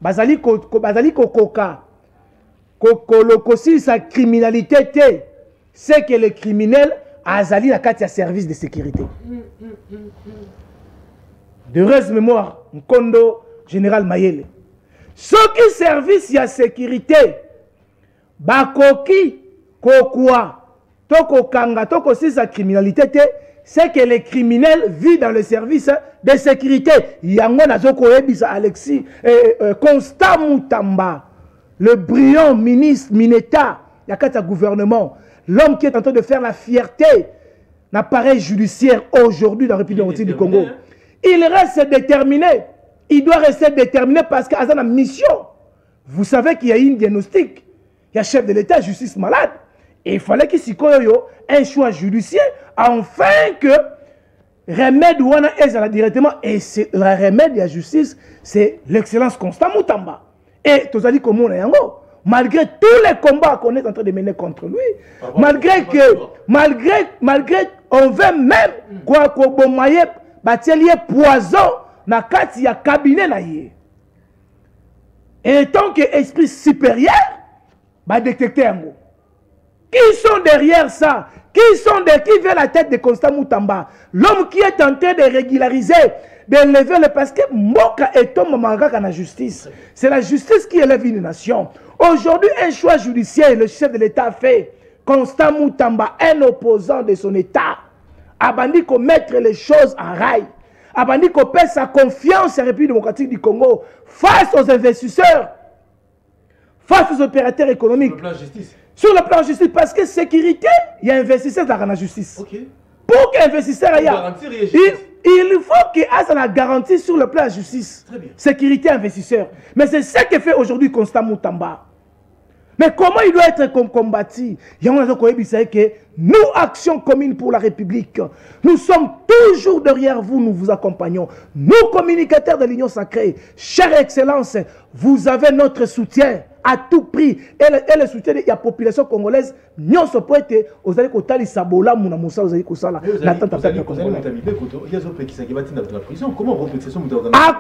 bazali kokoka sa criminalité, c'est que le criminel azali na kati ya service de sécurité. De heureuse mémoire, Nkondo général Mayele. Ce qui service ya sécurité, bakoki kokwa toko kanga toko si sa criminalité, c'est que les criminels vivent dans le service de sécurité. Yango nazoko ebisa Alexis Constant Moutamba, le brillant ministre Mineta, yakata gouvernement, l'homme qui est en train de faire la fierté l'appareil judiciaire aujourd'hui dans la République du Congo. Il reste déterminé. Il doit rester déterminé parce qu'il a une mission. Vous savez qu'il y a eu un diagnostic. Il y a un chef de l'État, justice malade. Et il fallait qu'il s'y ait un choix judiciaire afin que remède ou on directement. Et le remède de la justice, c'est l'excellence Constant Moutamba. Et tout ça dit comment on est en haut. Malgré tous les combats qu'on est en train de mener contre lui, malgré on veut même quoi qu'on bâtir poison na kati ya cabinet na yé. Et tant que esprit supérieur, bah détecter un mot. Qui sont derrière ça? Qui veut la tête de Constant Moutamba? L'homme qui est en train de régulariser, d'élever le parce que Moka est homme mangaka na justice. C'est la justice qui élève une nation. Aujourd'hui, un choix judiciaire, le chef de l'État fait Constant Moutamba, un opposant de son État, a bandit qu'on mettre les choses en rail, a bandit qu'on pèse sa confiance à la République démocratique du Congo face aux investisseurs, face aux opérateurs économiques. Sur le plan justice. Sur le plan justice, parce que sécurité, il y a investisseurs dans la justice. Okay. Pour qu'investisseur il faut qu'il y ait la garantie sur le plan de la justice. Sécurité investisseur. Mais c'est ce que fait aujourd'hui Constant Moutamba. Mais comment il doit être combattu? Il y a que nous, Action Commune pour la République, nous sommes toujours derrière vous, nous vous accompagnons. Nous, communicateurs de l'Union Sacrée, chère Excellence, vous avez notre soutien à tout prix. Et le soutien de la population congolaise, nous sommes prêts aux allez kotali sabola muna musa aux allez kosala. L'attente à faire de Congolais. Comment représenter ça? Ah,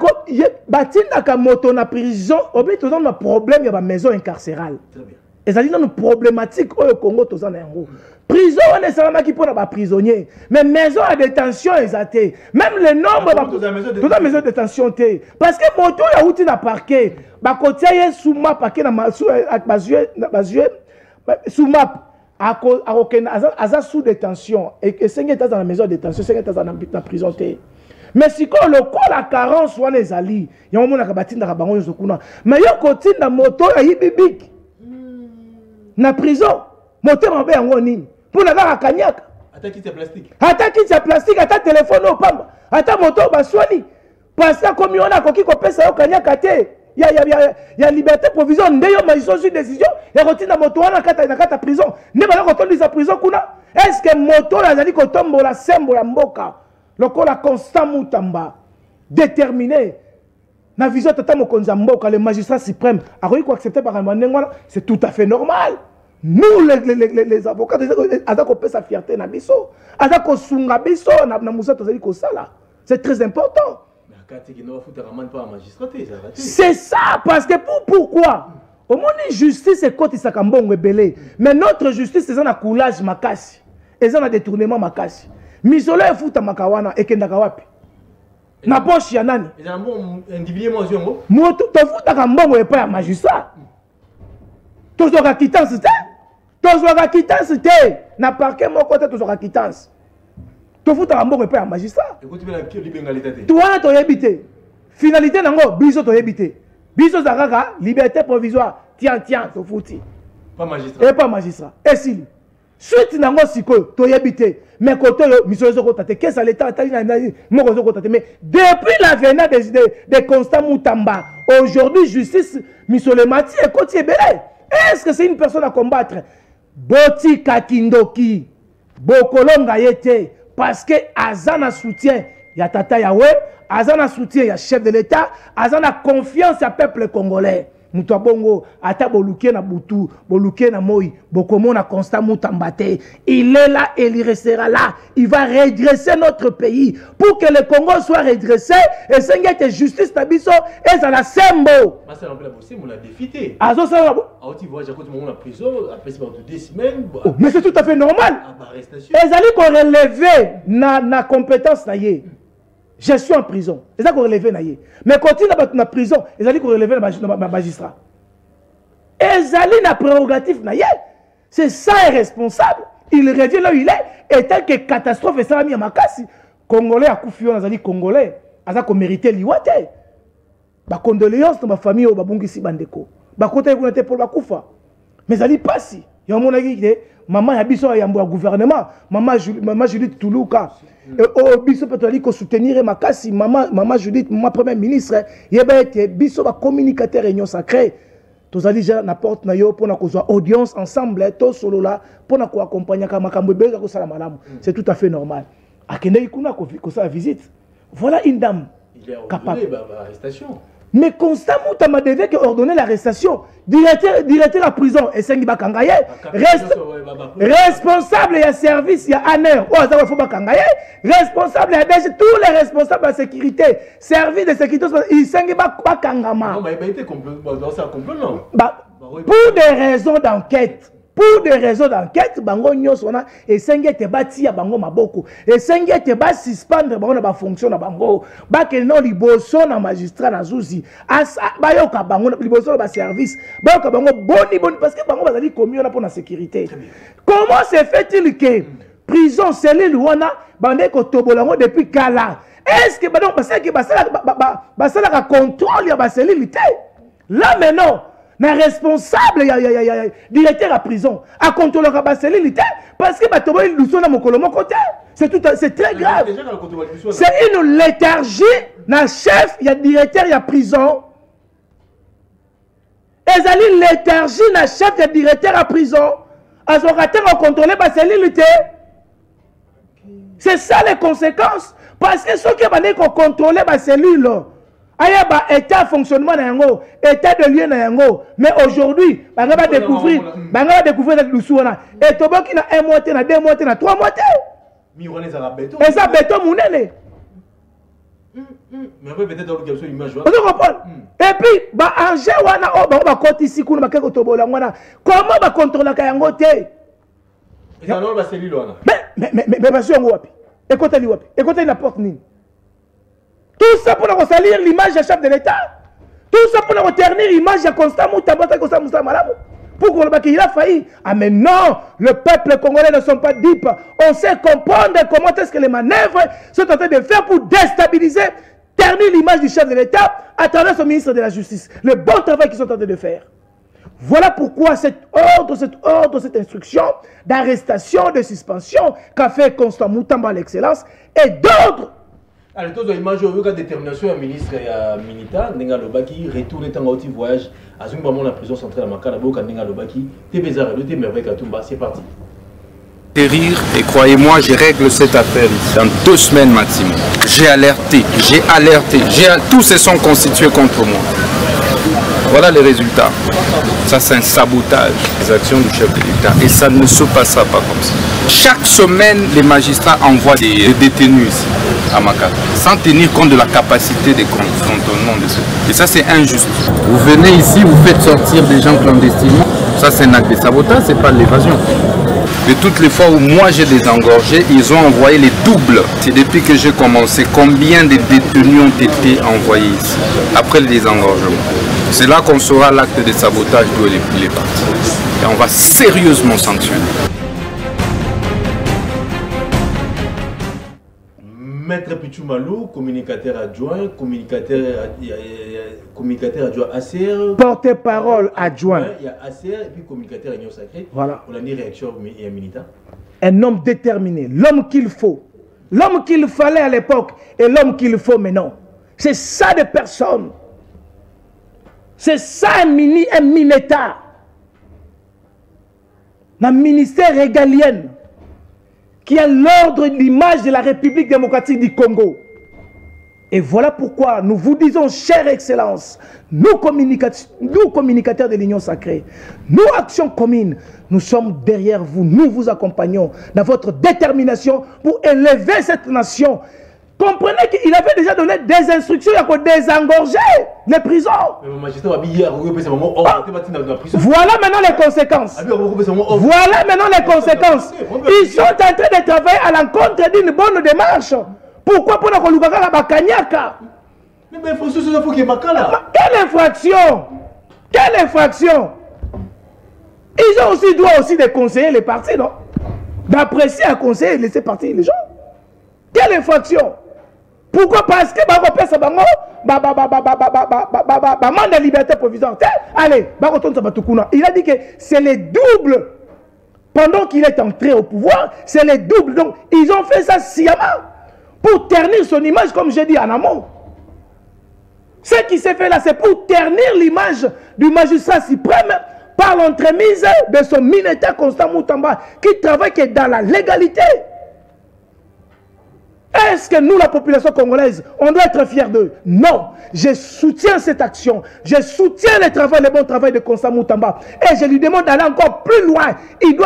batinda ka moto na prison, obi tous un problème, il y a une maison incarcérale. Et ça dit dans une problématique au Congo tous en héros. Prison on est seulement qui pour les prisonniers, mais maison à détention exacté. Même le nombre de la maison de détention parce que moto ya outi na parquet, ba côté sous map parquet na sous sous map à sous détention et 5 états dans la maison de détention, 5 états dans la prison. Mais si quand le col la carence soit les alliés, il y a un moment où batinda ka bango yozokuna. Mais yo côté na moto ya ibibik. Na prison, moteur en yango nini pour na ka kanyaka. Attaque de plastique. Attaque de plastique, attaque téléphone au pamba. Attaque moto baswani. Parce que comme on a koki ko pesa yo kanyaka te. Il y a liberté provision ndeyo mais ils ont une décision ya kotinda moto wana kata prison. Ne ba ko tondi sa prison kuna. Est-ce que moto la zali ko tombola sembo ya mboka? Lokola Constant Moutamba déterminé. Na vision tata mokonza mboka le magistrat suprême a réussi à accepter par un c'est tout à fait normal. Nous les avocats azako pesa fierté na biso azako sunga biso na musa tozali ko sala. C'est très important. C'est ça parce que pourquoi au monde justice est côté sakambongo belé mais notre justice c'est un coulage makasi et un détournement makasi. Misolo e futa makawana ekendaka wapi? Na poche ya nani? Moto tofuta kambongo epa ya magistrat. Tozoka quittance te? Tozoka quittance te? Na parquet mon côté tozoka quittance. Tofuta kambongo epa ya magistrat. Toi to yebite. Finalité nango biso to yebite. Biso zakaka liberté provisoire. Tiens tofuti. Pas magistrat. Et pas magistrat. Et si suite nango siko to yebite. Mais côté qu'est-ce que l'État mais depuis l'avènement de Constant Moutamba, aujourd'hui justice Misolemati et côté belé. Est-ce que c'est une personne à combattre? Boti Kakindoki, Bokolonga yete, parce que Azana soutien, il y a Tata Yahweh, Azana soutien, il y a chef de l'État, Azana confiance au peuple congolais. muto bongo ata boluke na butu boluke na moi bokomona Constant Mutamba te. Il est là et il restera là. Il va redresser notre pays pour que le Congo soit redressé et que justice tabiso et ça la sembo. Mais ça l'empêche aussi on a défité. Azo ça tu vois j'ai continué la prison après c'est 2 semaines. Mais c'est tout à fait normal. Arrestation. Ezali ko relever na compétence na ye. Je suis en prison. C'est ça qu'on relève naïe. Mais continue na prison, ils allaient qu'on relève na magistrat. Ils allaient na prérogative naïe. C'est ça est responsable. Il revient là où il est. Et tel que catastrophe et ça a mis à Makasi. Congolais à Koufion, ils allaient Congolais. Ils ont mérité l'iwate. Ba condoléances dans ma famille au Babungisi Bandeko. Ba côté vous n'êtes pour la Koufa. Mais ils allaient pas si. Il y a mon avis maman yabiso ya gouvernement, maman Judith Toulouka. Oh biso peut aller soutenir Makasi, maman Judith, ma première ministre, yeba été biso ba communicateur réunion sacrée. Tous allez déjà n'apporte na yo pour na kozwa audience ensemble to solo là pour na ko accompagner ka makambo beza ko sala malamu. C'est tout à fait normal. Akende ikuna ko sa visite. Voilà une dame capable. Arrestation. Mais Constant Mutamba devait ordonner l'arrestation. Directeur de la prison, et Sengi Bakangaye, responsable et service, il y a ANER, responsable et tous les responsables de sécurité, service de sécurité, il Sengi Bakangama. Pour des raisons d'enquête. Pour des raisons d'enquête, bango nyos wana esengi te bati ya bango maboko. Esengi te ba suspendre bango na ba fonction na bango. Ba ke non liboso na magistrat na zuzi. Ba yoka bango na liboso ba service. Ba yoka bango boni parce que bango bazali commis na pour la sécurité. Comment se fait-il que prison cellule wana bande ko tobolango depuis kala? Est-ce que bango parce que basala ka contrôle ya ba cellule té? Là maintenant mais responsable, directeur à prison, à contrôler la cellule, parce que c'est très grave. C'est une léthargie, na chef, il y a directeur, il y a prison. Et une léthargie, na chef, il y a directeur à prison. À son caractère, on contrôle la cellule. C'est ça les conséquences. Parce que ceux qui ont contrôlé la cellule, aya ba état fonctionnement na yango, état de lieu na yango, mais aujourd'hui banga va découvrir le lusuna et toboki na 1 mois na 2 mois na 3 mois mironé ça la béton et ça béton munene mais après peut-être dans le image vous comprenez et puis ba anje wana o ba koti sikuna ba keko tobola ngwana comment ba contrôler ka yango te et ça non ba cellule wana mais ba sur wapi écoutez li wapi écoutez la porte nini. Tout ça pour nous salir l'image du chef de l'État. Tout ça pour nous ternir l'image de Constant Mutamba. Pourquoi il a failli? Ah mais non, le peuple congolais ne sont pas dupes. On sait comprendre comment est-ce que les manœuvres sont en train de faire pour déstabiliser, ternir l'image du chef de l'État à travers son ministre de la Justice. Le bon travail qu'ils sont en train de faire. Voilà pourquoi cette cette instruction d'arrestation, de suspension qu'a fait Constant Mutamba à l'excellence et d'autres. Alors, tout le monde a une détermination du ministre et militant, Nenga Lobaki, retourner dans un voyage à la prison centrale à Makala, Nenga Lobaki, c'est parti. Rire et croyez-moi, je règle cette affaire dans 2 semaines maximum. J'ai alerté, tous se sont constitués contre moi. Voilà les résultats. Ça, c'est un sabotage des actions du chef de l'État. Et ça ne se passera pas comme ça. Chaque semaine, les magistrats envoient des détenus ici, à Makala, sans tenir compte de la capacité des cantonnements de ceux. Et ça, c'est injuste. Vous venez ici, vous faites sortir des gens clandestinement. Ça, c'est un acte de sabotage, c'est pas de l'évasion. De toutes les fois où moi j'ai désengorgé, ils ont envoyé les doubles. C'est depuis que j'ai commencé. Combien de détenus ont été envoyés ici, après le désengorgement? C'est là qu'on saura l'acte de sabotage d'où il est parti. Et on va sérieusement sanctionner. Maître Pichoumalou, communicateur adjoint, communicateur adjoint ACR. Porte-parole adjoint. Il y a ACR et puis communicateur réunion sacrée. Voilà. On a dit réaction et un militant. Un homme déterminé, l'homme qu'il faut. L'homme qu'il fallait à l'époque et l'homme qu'il faut maintenant. C'est ça de personne. C'est ça un mini-État. Un ministère régalien qui a l'ordre de l'image de la République démocratique du Congo. Et voilà pourquoi nous vous disons, chère Excellence, nous communicateurs de l'Union Sacrée, nous, Action Commune, nous sommes derrière vous, nous vous accompagnons dans votre détermination pour élever cette nation. Comprenez qu'il avait déjà donné des instructions pour désengorger les prisons. Voilà maintenant les conséquences. Voilà maintenant les conséquences. Ils sont en train de travailler à l'encontre d'une bonne démarche. Pourquoi pour la Bakanyaka? Mais il faut qu'il y ait quelle infraction? Quelle infraction? Ils ont aussi droit aussi de conseiller les partis, non? D'apprécier un conseil et laisser partir les gens. Quelle infraction? Pourquoi? Parce que mandat de liberté provisoire. Allez, il a dit que c'est les doubles. Pendant qu'il est entré au pouvoir, c'est les doubles. Donc, ils ont fait ça sciemment pour ternir son image, comme j'ai dit en amont. Ce qui s'est fait là, c'est pour ternir l'image du magistrat suprême par l'entremise de son ministère Constant Moutamba, qui travaille que dans la légalité. Est-ce que nous, la population congolaise, on doit être fiers d'eux? Non. Je soutiens cette action. Je soutiens le bon travail de Constant Moutamba. Et je lui demande d'aller encore plus loin. Il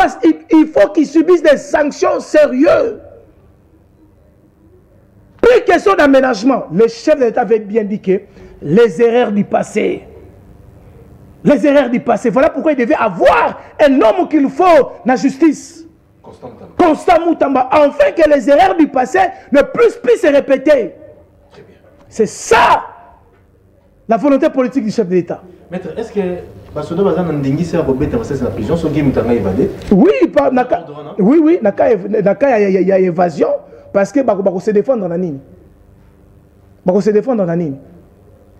faut qu'il subisse des sanctions sérieuses. Plus question d'aménagement. Le chef de l'État avait bien dit que les erreurs du passé. Les erreurs du passé. Voilà pourquoi il devait avoir un homme qu'il faut dans la justice. Constant Moutamba. Afin que les erreurs du passé ne puissent plus se répéter. C'est ça la volonté politique du chef de l'État. Maître, est-ce que Basoda Bazan Ndingi s'est rebêté dans la prison, son game est évadé? Oui, oui, il y a évasion parce que Bako se défendre dans la ligne. Bako se défendre dans la ligne.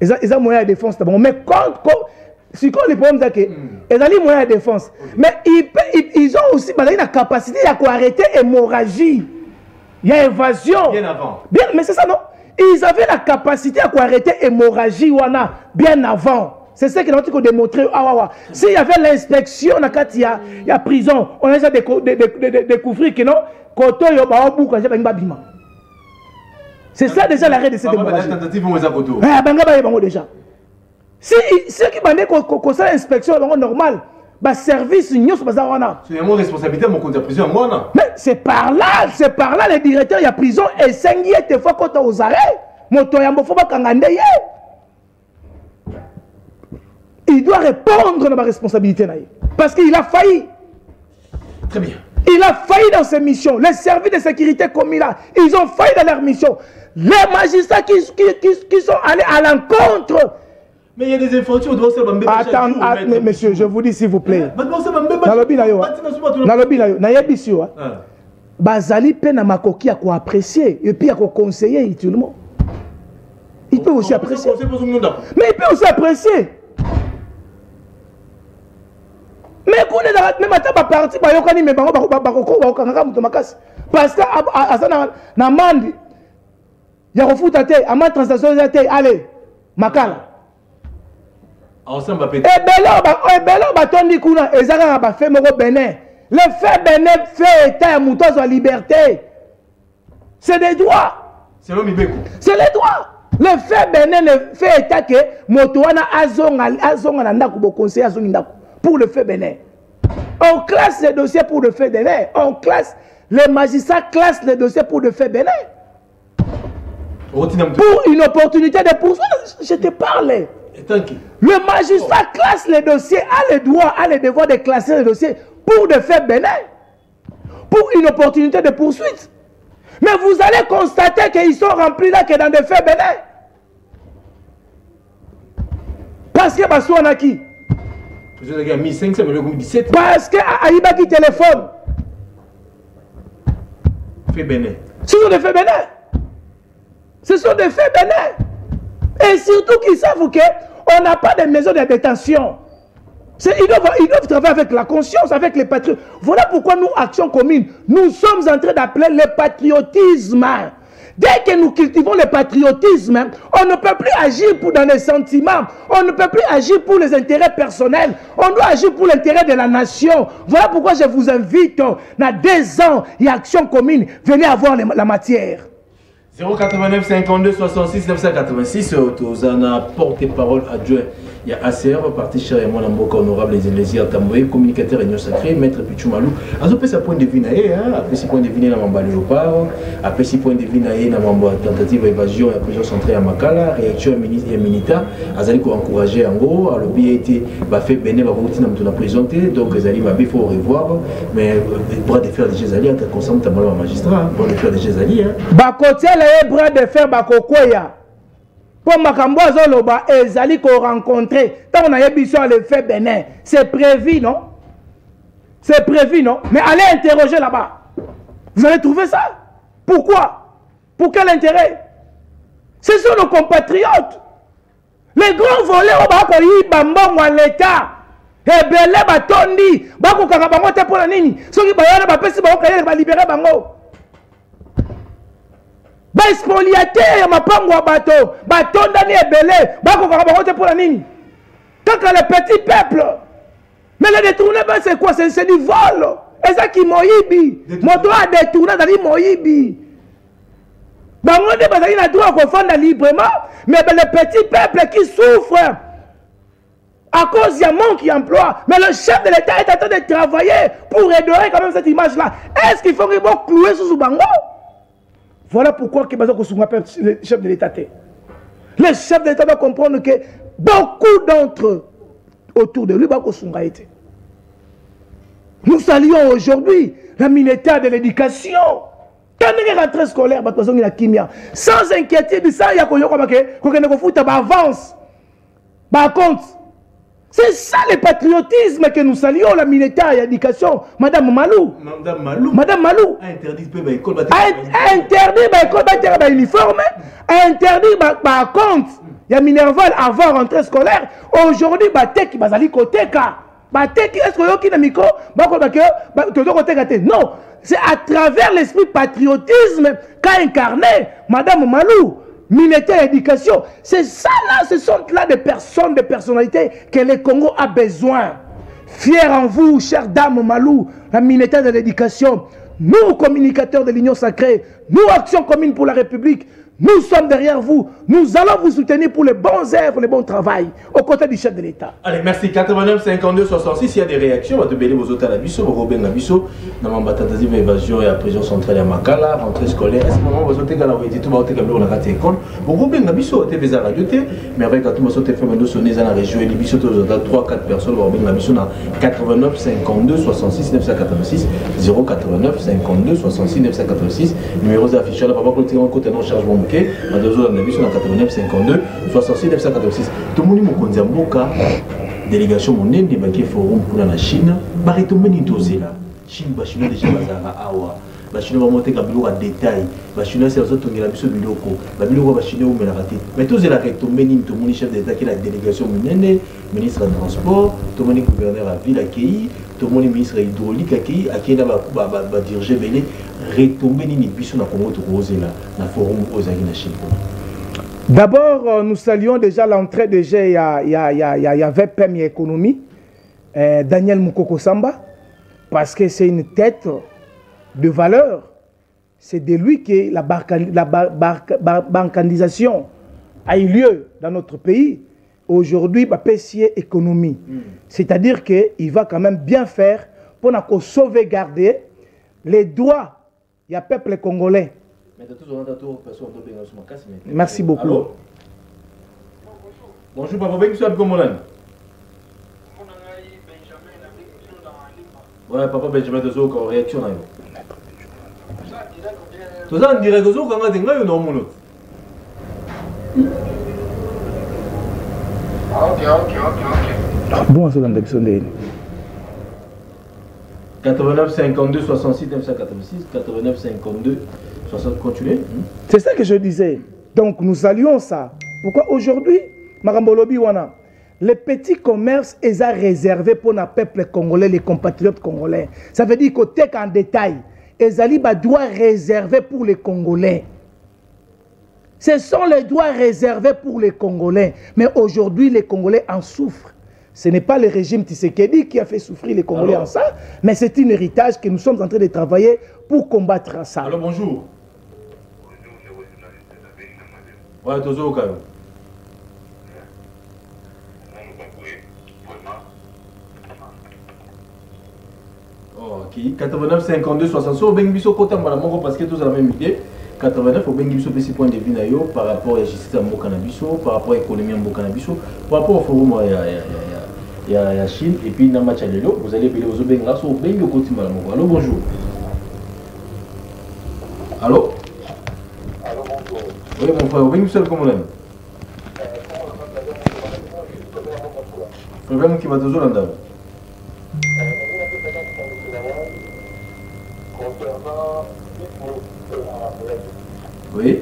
Ils ont moyen de défense. Mais quand si les problèmes c'est que ils ont moyen de défense, mais ils ont aussi la capacité à arrêter l'hémorragie. Il y a évasion. Bien avant. Bien, mais c'est ça non. Ils avaient la capacité à arrêter l'hémorragie bien avant. C'est ce qu'ils ont démontré. S'il y avait l'inspection, il y a prison, on a déjà découvert que non, c'est ça déjà l'arrêt de cette hémorragie. Déjà. Si ceux qui ont fait l'inspection, c'est normal. Le service, c'est une responsabilité de prison. Mais c'est par là, le directeur de la prison et 5 fois quand on aux arrêts. Il doit répondre à ma responsabilité. Parce qu'il a failli. Très bien. Il a failli dans ses missions. Les services de sécurité comme il a, ils ont failli dans leur mission. Les magistrats qui sont allés à l'encontre. Mais il y a des infractions. Attends, monsieur, je vous dis s'il vous plaît. Bazali peine à makoki à quoi apprécier et puis à quoi conseiller tout le monde. Il peut aussi apprécier. Mais il peut aussi apprécier. Mais quand on est même à ta partie, parce que na mandi ya refuta te ama transaction te allez makala ebelo batondi kuna ezaka ba fait moko Bénin le fait Bénin fait état muto za liberté c'est des droits c'est l'homme ibeko c'est les droits le fait Bénin ne fait état que moto wana azonga na ndako bo conseiller azongi ndako pour le fait Bénin. On classe les dossiers pour le fait Bénin. On classe, les magistrats classent les dossiers pour le fait Bénin. Pour une opportunité de poursuite, je te parlais. Le magistrat classe les dossiers, a le droit, a le devoir de classer les dossiers pour le fait Bénin. Pour une opportunité de poursuite. Mais vous allez constater qu'ils sont remplis là que dans des faits Bénin. Parce que Bassou en a qui? Parce que Aïbaki téléphone. Fait Bénin. Ce sont des faits Bénin. Ce sont des faits Bénin. Et surtout qu'ils savent qu'on n'a pas de maison de détention. Ils doivent travailler avec la conscience, avec les patriotes. Voilà pourquoi nous, Action Commune, nous sommes en train d'appeler le patriotisme. Dès que nous cultivons le patriotisme, on ne peut plus agir dans les sentiments, on ne peut plus agir pour les intérêts personnels, on doit agir pour l'intérêt de la nation. Voilà pourquoi je vous invite, dans 2 ans, il y a Action Commune, venez avoir la matière. 089 52 66 986, Tozana, porte-parole adjoint. Il y a ACR, parti cher et mon honorable les Élésies Tamboé, communicateur Réunion Sacrée, maître Pichoumalou. Après ce point de vue, après ce point de vue, dans Léopard, après ce point de vue, dans tentative d'évasion et prison centrée à Makala, réaction et militaire, Azali pour encourager en gros, le billet a été fait béné, va continuer à présenter, donc Azali m'a il faut revoir, mais le bras de fer de Jézali, entre concernant le magistrat, le bras de fer de Jézali. Bakotia le bras de fer Bakokoya. Pour Makambo Zoloba, Ezali qu'on rencontrer, tant on a besoin le fait Bénin, c'est prévu, non? C'est prévu, non? Mais allez interroger là-bas. Vous allez trouver ça? Pourquoi? Pour quel intérêt? Ce sont nos compatriotes. Les grands voleurs, Bambon, l'État, et Belé, Batondi, Bako Karabango, Tepola Nini, ceux qui vont libérer Bango. Expoliateur, ma pango à bateau, bâton d'année belé, bako karabarote pour la nini. Tant que le petit peuple, mais le détourné, c'est quoi? C'est du vol. Et ça qui moyibi. Mon droit à détourner, c'est moyibi. Bango de bazali n'a droit à confondre librement, mais le petit peuple qui souffre à cause d'un manque d'emploi. Mais le chef de l'État est en train de travailler pour redorer quand même cette image-là. Est-ce qu'il faut qu'il faut clouer sous Bango? Voilà pourquoi le chef de l'État. Le chef de l'État doit comprendre que beaucoup d'entre eux autour de lui, nous saluons aujourd'hui la ministère de l'Éducation. Quand on est rentré scolaire, sans inquiétude, sans avance. Par contre, c'est ça le patriotisme que nous saluons, la militaire et l'éducation. Madame Malou. Madame Malou. Interdit l'école. Interdit l'uniforme. Interdit par contre. Il y a Minerval avant rentrée scolaire. Aujourd'hui, Batek Bazali Koteka. Batek, est-ce que vous avez un micro? Non. C'est à travers l'esprit patriotisme qu'a incarné Madame Malou. Militaire éducation, c'est ça là, ce sont là des personnes, des personnalités que le Congo a besoin. Fier en vous, chère dame Malou, la militaire de l'éducation, nous communicateurs de l'Union Sacrée, nous Action Commune pour la République, nous sommes derrière vous, nous allons vous soutenir pour les bons œuvres, les bons travail, aux côtés du chef de l'État. Allez, merci. 89 52 66, il y a des réactions, on va te bénir vos autres à la bisso, Robin Nabisso, dans ma tentative d'évasion et la prison centrale à Makala, rentrée scolaire, est-ce que vous avez sauté dans la rue, tout le monde a raté l'école. Bon, Robin Nabisso, tu es à la radio, mais avec tout le monde a fait un sonné dans la région, et les bisous, tu as 3-4 personnes, Robin Nabisso, dans 89 52 66 986, 089 52 66 986, numéros affichés, là, papa, côté non chargement. Madame la mission 89 52 66 986. Tout le monde m'a Mboka délégation monnaie de Baké Forum pour la Chine. Barreto meni dosé là. Chine bachino déjà bazara awa. Bachino va monter kabilo à détail. Bachino c'est les autres qui la mission biloko. Babilo va bachino mais la raté. Mais tout c'est la recto meni tout le monde chef d'état qui la délégation monnaie, ministre de transport, tout le monde gouverneur à ville accueilli, tout le monde ministre hydraulique accueilli, à qui là va diriger belé. D'abord, nous saluons déjà l'entrée déjà il y avait Premier Économie, Daniel Moukoko Samba, parce que c'est une tête de valeur. C'est de lui que la bancanisation a eu lieu dans notre pays. Aujourd'hui, PCA Économie. C'est-à-dire qu'il va quand même bien faire pour sauvegarder les droits. Il y a peuple congolais. Merci beaucoup. Allô? Bonjour, papa, ben, tu es comment là? Ouais, papa Benjamin, tu as une réaction là. Tu as une réaction quand tu as une non? Ok. Bon, c'est dans le 89 52 66 986 89 52 60 continuez. C'est ça que je disais. Donc nous saluons ça. Pourquoi aujourd'hui, Marambolobi Wana, les petits commerces ils sont réservés pour le peuple congolais, les compatriotes congolais. Ça veut dire côté en détail, ils ont droits réservés pour les Congolais. Ce sont les droits réservés pour les Congolais. Mais aujourd'hui, les Congolais en souffrent. Ce n'est pas le régime Tshisekedi qui a fait souffrir les Congolais en ça, mais c'est un héritage que nous sommes en train de travailler pour combattre ça. Alors bonjour. Ouais, toujours au cas. Ok, 89 52 60. Au Bengibiso côté Malamongo parce que tous la même idée. 89 au Bengibiso petit point de vue par rapport à la justice à Mokanabiso, par rapport à l'économie à Mokanabiso, par rapport au forum il y a Chine et puis dans match à l'élo, vous allez payer aux Bengas au Bengo côté Malamongo. Allô, bonjour. Allô? Allô, bonjour. Oui, mon frère, au Bengibiso comment l'aime? Problème qui va toujours en dehors. Concernant oui.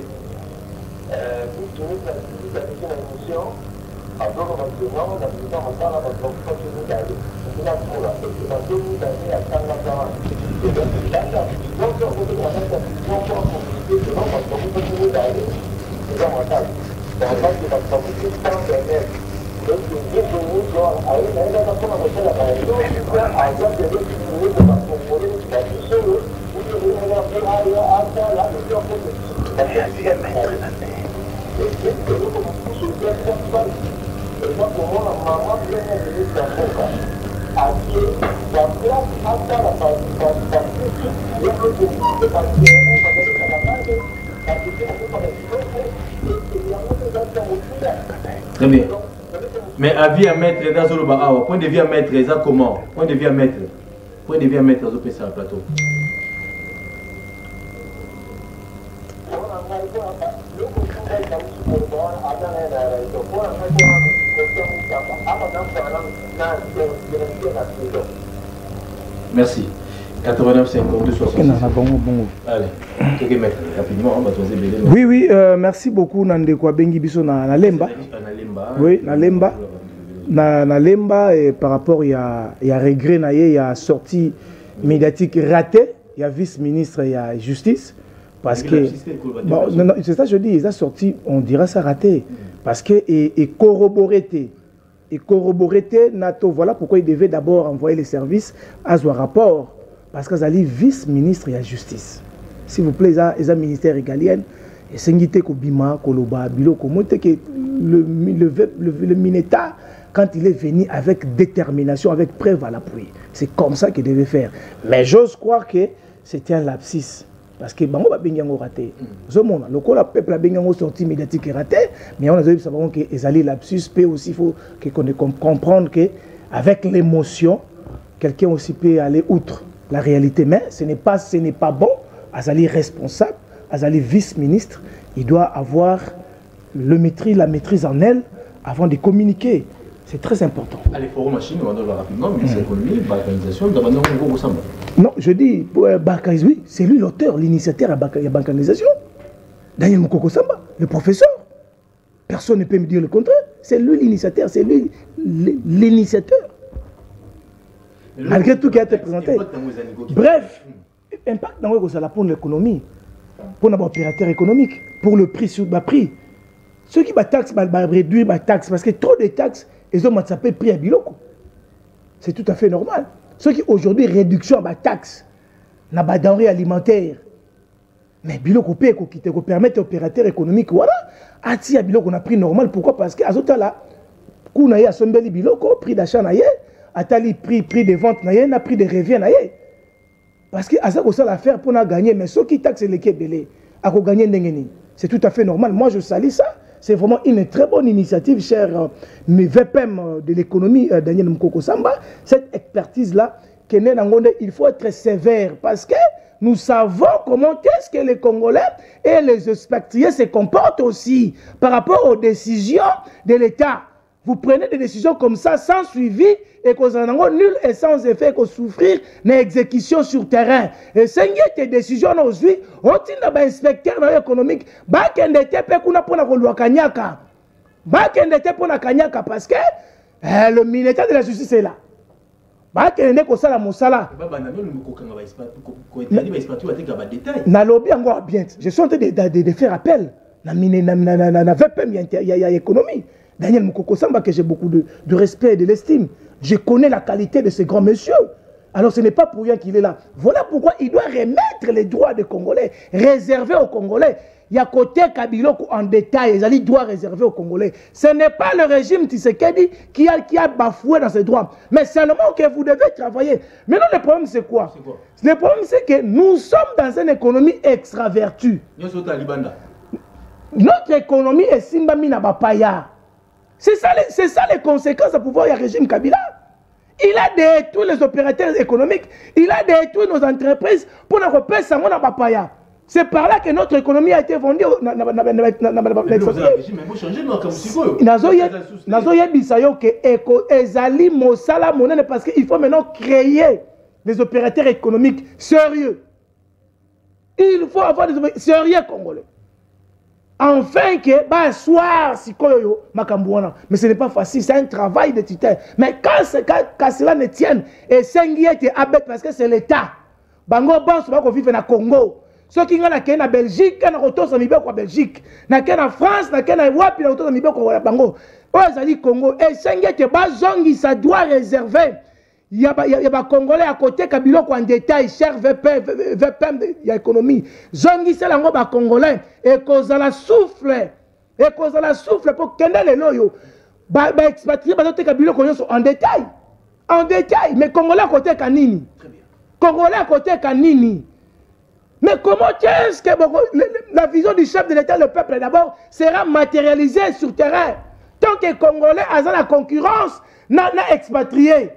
Très bien. Mais avis à mettre dans le bas, point de vue à mettre, ça comment? Point de vue à mettre. Point de vue à mettre dans le plateau. Merci. 89 52 66. Allez, quelques mètres rapidement, on va choisir Bélé. Oui, oui, merci beaucoup Nandekwa Bengibiso na Lemba. Oui, na Lemba. Na Lemba et par rapport il y a regret na il y a sortie médiatique ratée, il y a vice-ministre il y a justice parce que bon, non, c'est ça je dis, ils a sorti on dirait ça raté parce que et corroboré NATO, voilà pourquoi il devait d'abord envoyer les services à ce rapport parce qu'ils allaient vice-ministre et la justice. S'il vous plaît, ils ont ministère régalien et c'est ngité ko bima ko loba bilo ko monte que le Mineta quand il est venu avec détermination, avec preuve à l'appui. C'est comme ça qu'il devait faire. Mais j'ose croire que c'était un lapsus. Parce que bango ba bengango raté. Zomona, le la peuple a bengango sorti médiatique raté, mais on a vu savons que les alliés lapsus peut aussi faut qu'on comprendre que avec l'émotion, quelqu'un aussi peut aller outre la réalité. Mais ce n'est pas bon. Azali responsable, Azali vice-ministre, il doit avoir la maîtrise en elle avant de communiquer. C'est très important. Allez, forum machine, on va rapidement, ministre de l'économie, balkanisation, d'abord on va. Non, je dis, oui, c'est lui l'auteur, l'initiateur à la balkanisation. Daniel Mukoko Samba, le professeur. Personne ne peut me dire le contraire. C'est lui l'initiateur, c'est lui l'initiateur. Malgré tout qui a été présenté. Bref, impact dans le pour l'économie, pour l'opérateur économique, pour le prix sur le prix. Ceux qui taxent, réduire la taxe, parce que trop de taxes, ils ont sapé prix à biloko. C'est tout à fait normal. Ceux qui aujourd'hui réduction à la taxe, na ba denrée alimentaire, mais biloko paye qui te permettre opérateur économique, voilà. Ati à biloko on a prix normal. Pourquoi? Parce que azota là, kuna ya sombeli biloko, prix d'achat na ye, atali prix de vente na ye, na prix de revient na ye. Parce que ça ça l'affaire pour gagner, mais ceux qui taxent les kébélés, à gagner n'engeni. C'est tout à fait normal. Moi je salue ça. C'est vraiment une très bonne initiative, cher mes VPM de l'économie, Daniel Mukoko Samba. Cette expertise-là, il faut être sévère parce que nous savons comment est-ce que les Congolais et les expatriés se comportent aussi par rapport aux décisions de l'État. Vous prenez des décisions comme ça sans suivi et que vous en avez nul et sans effet que souffrir l'exécution sur terrain. Et c'est une décision aujourd'hui, on tient un inspecteur économique, parce que le ministère de la justice est là. Je suis en train de faire appel. Il y a économie. Daniel Mukoko Samba, que j'ai beaucoup de respect et de l'estime. Je connais la qualité de ce grand monsieur. Alors ce n'est pas pour rien qu'il est là. Voilà pourquoi il doit remettre les droits des Congolais, réservés aux Congolais. il y a côté Kabiloko en détail, ils doit réserver aux Congolais. Ce n'est pas le régime Tshisekedi qui a bafoué dans ses droits, mais seulement que vous devez travailler. Maintenant, le problème, c'est quoi? Le problème, c'est que nous sommes dans une économie extravertie. Notre économie est Simbami na Bapaya. C'est ça les conséquences à pouvoir du régime Kabila. Il a détruit les opérateurs économiques, il a détruit nos entreprises pour nous repérer ça na Bapaya. C'est par là que notre économie a été vendue. Parce qu'il faut maintenant créer des opérateurs économiques sérieux. Il faut avoir des opérateurs sérieux congolais. Enfin que bah soir si koyo makambuana, mais ce n'est pas facile, c'est un travail de tutelle. Mais quand cela ne tienne et Sengi était abet parce que c'est l'État. Bango bon souvent qu'on vit na Congo. Ceux qui sont en Belgique, qui sont en Belgique, en France, en Wapi, en Bango. Aux Congo, et Sengi était bazongi, ça doit réserver. Il y a des Congolais à côté, Kabilo en détail, cher VPM, il y a économie. Zongi, c'est là, les Congolais, et cause la souffle, pour qu'il y ait les loyaux. Expatriés, Kabilo en détail. En détail, mais Congolais à côté, Kanini. Congolais à côté, Kanini. Mais comment est-ce que la vision du chef de l'État, le peuple d'abord, sera matérialisée sur terrain? Tant que les Congolais ont la concurrence, n'a expatrié.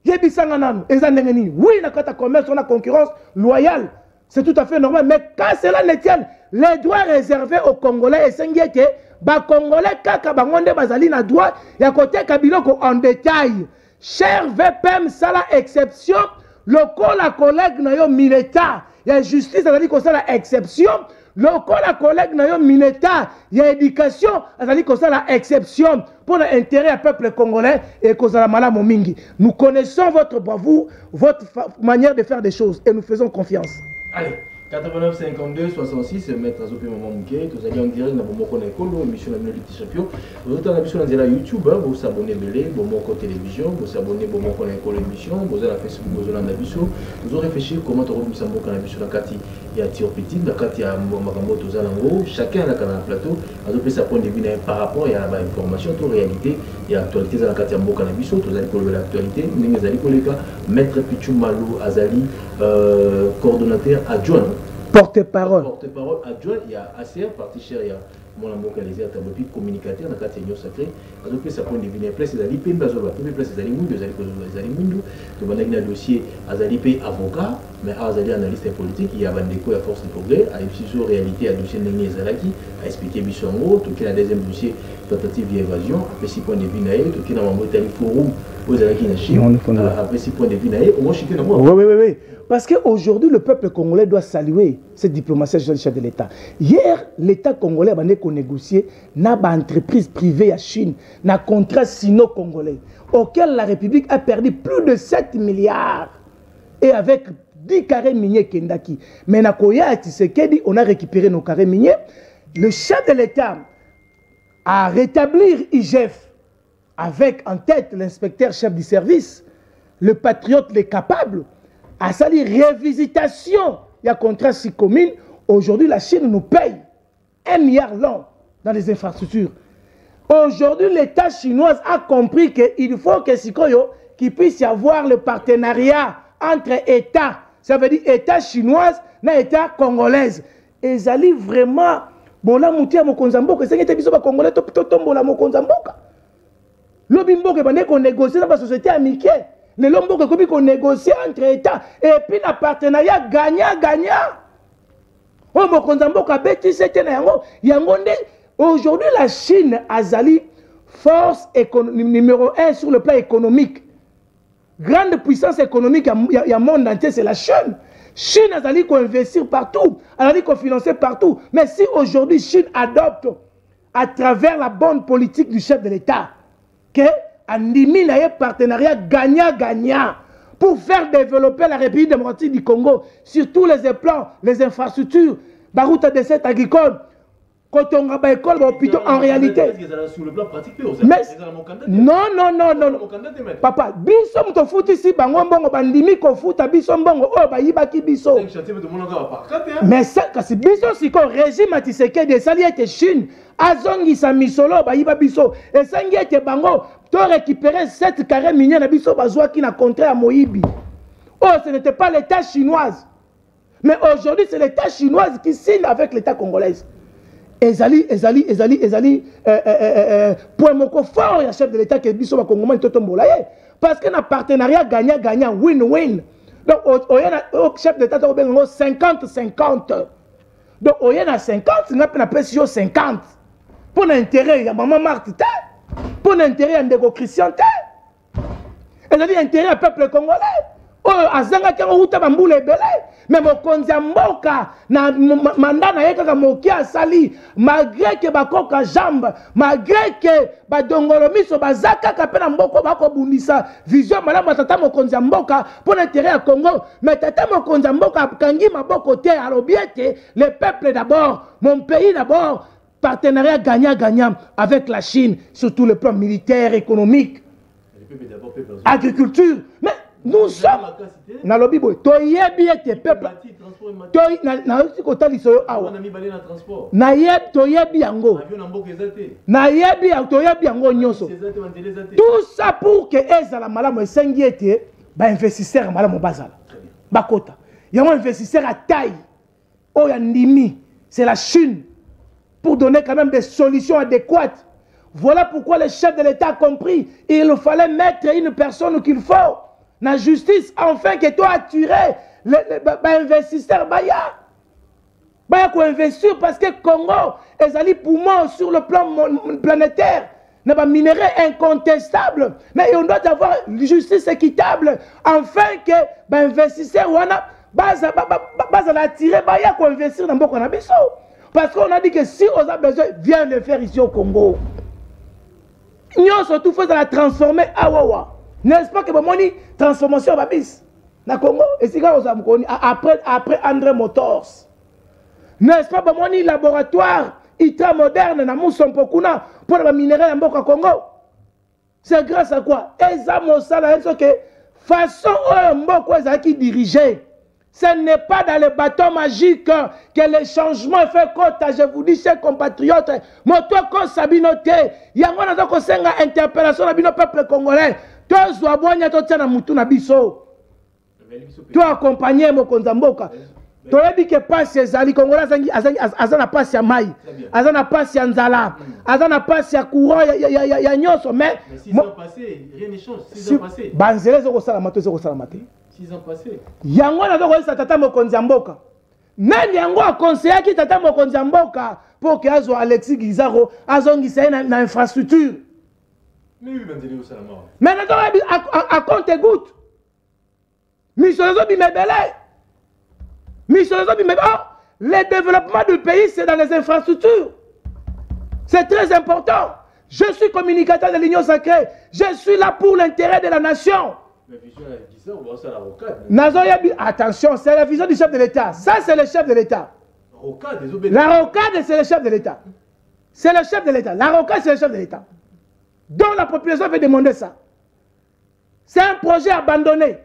Oui, dans le commerce, on a concurrence loyale. C'est tout à fait normal. Mais quand cela ne tient, les droits réservés aux Congolais et Sengiete, les Congolais, Kaka, Bangonde, Bazali, na droit, et à côté, Kabiloko en détail. Cher VPM, ça la exception. Le la collègue n'a eu militaire. Il y a justice, ça veut dire que c'est la exception. Le la collègue n'a eu militaire. Il y a éducation, ça veut dire que c'est la exception. Pour l'intérêt du peuple congolais et que ça la mingi. Nous connaissons votre bravoure, votre manière de faire des choses et nous faisons confiance. Allez. 89 52 66 maître Azope Maman Mouké, vous allez en direct dans mon compte école, émission la Ligue des Champions. Vous êtes en émission dans YouTube, vous abonnez à mon compte télévision, vous abonnez à mon compte école émission, vous allez à Facebook, vous allez à Nabiso, vous allez réfléchir comment tu reviens à mon canal émission dans Kati, il y a Tio Petit, dans Kati, il y a Makambo, tout ça en haut, chacun a un canal plateau, Azope sa point de vue par rapport à l'information, toute réalité, il y a actualité dans Kati, à mon canal émission, vous allez coller l'actualité, vous allez coller Maître Pichou Malou Azali, coordonnateur adjoint. Porte-parole. Porte-parole adjoint, il y a ACR, parti cher, il y a mon amour qualisé, il communicateur, il y a un union sacré, il y a sa point de vue, place, il y a l'IP, il y a un dossier, il y a avocat, mais il y a analyste politique, il y a Bandeko, il y a force de progrès, il y a une réalité, il y a un dossier de Zalaki, il y a expliqué Bissongo, il y a un deuxième dossier, tentative d'évasion, après 6 points de vue, il y a un forum, vous avez qui après 6 points de vue, au moins, je suis oui. Parce qu'aujourd'hui, le peuple congolais doit saluer cette diplomatie du chef de l'État. Hier, l'État congolais a négocié une entreprise privée à Chine, un contrat sino-congolais, auquel la République a perdu plus de 7 milliards. Et avec 10 carrés miniers Kendaki. Mais Nakoya Tshisekedi, on a récupéré nos carrés miniers. Le chef de l'État a rétabli IGF avec en tête l'inspecteur chef du service, le patriote, les capables. À sa révisitation, il y a un contrat si commune. Aujourd'hui, la Chine nous paye 1 milliard l'an dans les infrastructures. Aujourd'hui, l'État chinois a compris qu'il faut qu'il puisse y avoir le partenariat entre États. Ça veut dire État chinois et État congolaise. Et ils allaient vraiment... Bon, là, moutia mokonzamboka, c'est que biso ba congolais tombo la mokonzamboka. Lobimboka bande qu'on négocie dans la société américaine. Les lomboka qu'on négocie entre États et puis un partenariat gagnant. Oh mokonzamboka beti c'était yango yangonde. Aujourd'hui la Chine azali force numéro 1 sur le plan économique. Grande puissance économique il y a monde entier, c'est la Chine. Chine a dit qu'on investit partout, elle a dit qu'on finançait partout. Mais si aujourd'hui Chine adopte à travers la bonne politique du chef de l'État, qu'un partenariat gagnant pour faire développer la République démocratique du Congo sur tous les plans, les infrastructures, Barouta de cette agricole, Quand on a école, hôpital, en réalité. Sur le plan pratique, mais non. Papa, biso muto futi si bango mbongo bandimi ko futa biso mbongo o ba yibaki biso. Mais ça kasi biso siko régime atiseke de sali ete Chine azongi sa misolo ba yiba biso et sangi ete bango to récupérer 7 carrés miniers na biso bazwa ki na contrat à Moïbi. Oh, ce n'était pas l'État chinoise. Mais aujourd'hui, c'est l'État chinoise qui signe avec l'État congolais. Ezali, pour mon fort, il y a chef de l'État qui est biso Congolais totombolaye. Parce qu'il y a un partenariat gagnant-gagnant, win-win. Donc, au chef de l'État, il y a 50-50. Donc, il y a 50, il y a 50. Pour l'intérêt, il y a Maman Marthe. Pour l'intérêt, il y a Ndego Christian. Il y a l'intérêt du peuple congolais. Oh, azanga kero uta bambule ebele mais mokonzi ya mboka na mandat na ye kaka moki asali malgré que bakoka jambe malgré que badongolo miso baza kaka mpe na mboko bakobundisa vision malamu tata mokonzi ya mboka pour l'intérêt ya Congo mais tata mokonzi ya mboka akangi maboko te alobi ete le peuple d'abord mon pays d'abord partenariat gagnant-gagnant avec la Chine sur tout le plan militaire économique agriculture mais nous sommes na lobi boy to yebi ete peuple to na kota lisoyo awa na yeb to yebi yango na yebi to yebi yango nyoso tout ça pour que ezala malamu esengi ete ba investisseur malamu bazala bakota yango investisseur à taille oya ndimi c'est la Chine pour donner quand même des solutions adéquates. Voilà pourquoi le chef de l'État a compris il fallait mettre une personne qu'il faut la justice, enfin que toi attirer l'investisseur Baya ko investir parce que Congo est allé poumon sur le plan planétaire, n'est pas minerai incontestable, mais on doit avoir une justice équitable, enfin que l'investisseur wana base attirer Baya ko investir dans beaucoup nabiso parce qu'on a dit que si on a besoin viens le faire ici au Congo. Nous surtout faut la transformer à Wawa. N'est-ce pas que mon transformation va bis na Congo et c'est après André Motors. N'est-ce pas mon laboratoire ultra moderne na Mousson Pokuna pour le minerai en Boka Congo. C'est grâce à quoi? Ezamo sala que façon Mboko qui dirigeait. Ce n'est pas dans le bateau magique que le changement fait compte. Je vous dis, chers compatriotes, Motoko Sabinote, Yango Nazoko Senga interpellation à bino peuple congolais. Toi, Zouabouania, toi, Tiana Moutouna Bisso. Toi, accompagné Mokonzamboka. Toi, il dit que passe Zali Congolais, Azana passe à Maï, Azana passe à Nzala, Azana passe à Courant, il y a Nyoso, mais. 6 ans passés, rien ne change. 6 ans passés. Banzele, Zoro Salamate, Zoro Salamate. 6 ans passés. Yango Nazoko Tata Mokonzamboka. Même Yango a conseillé qui Tata Mokonzamboka pour que Azo Alexis Gizaro, Azongi Saïn dans l'infrastructure. Mais oui, Banzele, Salamate. Mais à compte goutte. Michel Bimebele. Le développement du pays, c'est dans les infrastructures. C'est très important. Je suis communicateur de l'Union sacrée. Je suis là pour l'intérêt de la nation. Attention, c'est la vision du chef de l'État. Ça, c'est le chef de l'État. La rocade, c'est le chef de l'État. C'est le chef de l'État. La rocade, c'est le chef de l'État. Donc la population avait demandé ça. C'est un projet abandonné.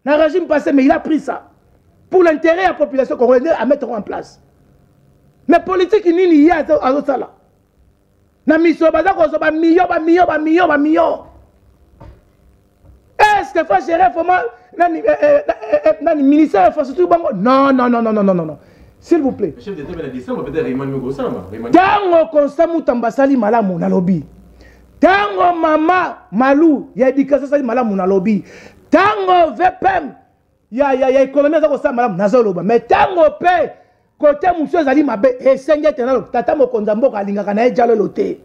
Le régime passé, mais il a pris ça. Pour l'intérêt de la population congolaise à mettre en place. Mais politique, il n'y a pas de ça. Est-ce qu'il faut gérer le ministère de l'infrastructure? Non. S'il vous plaît. Le chef d'État, il a dit ça, on va peut-être Raymond Gosama. Tango Konsamu Tambasali Malamu Nalobi. Tango Mama Malou, il y a dit que ça Malamu Nalobi. Tango VPM. Il y a économie ça madame Nazoloba mais tango pe côté monsieur Zali mabe et sengé tenalo tata mokonzambo kalingaka na ejalo loté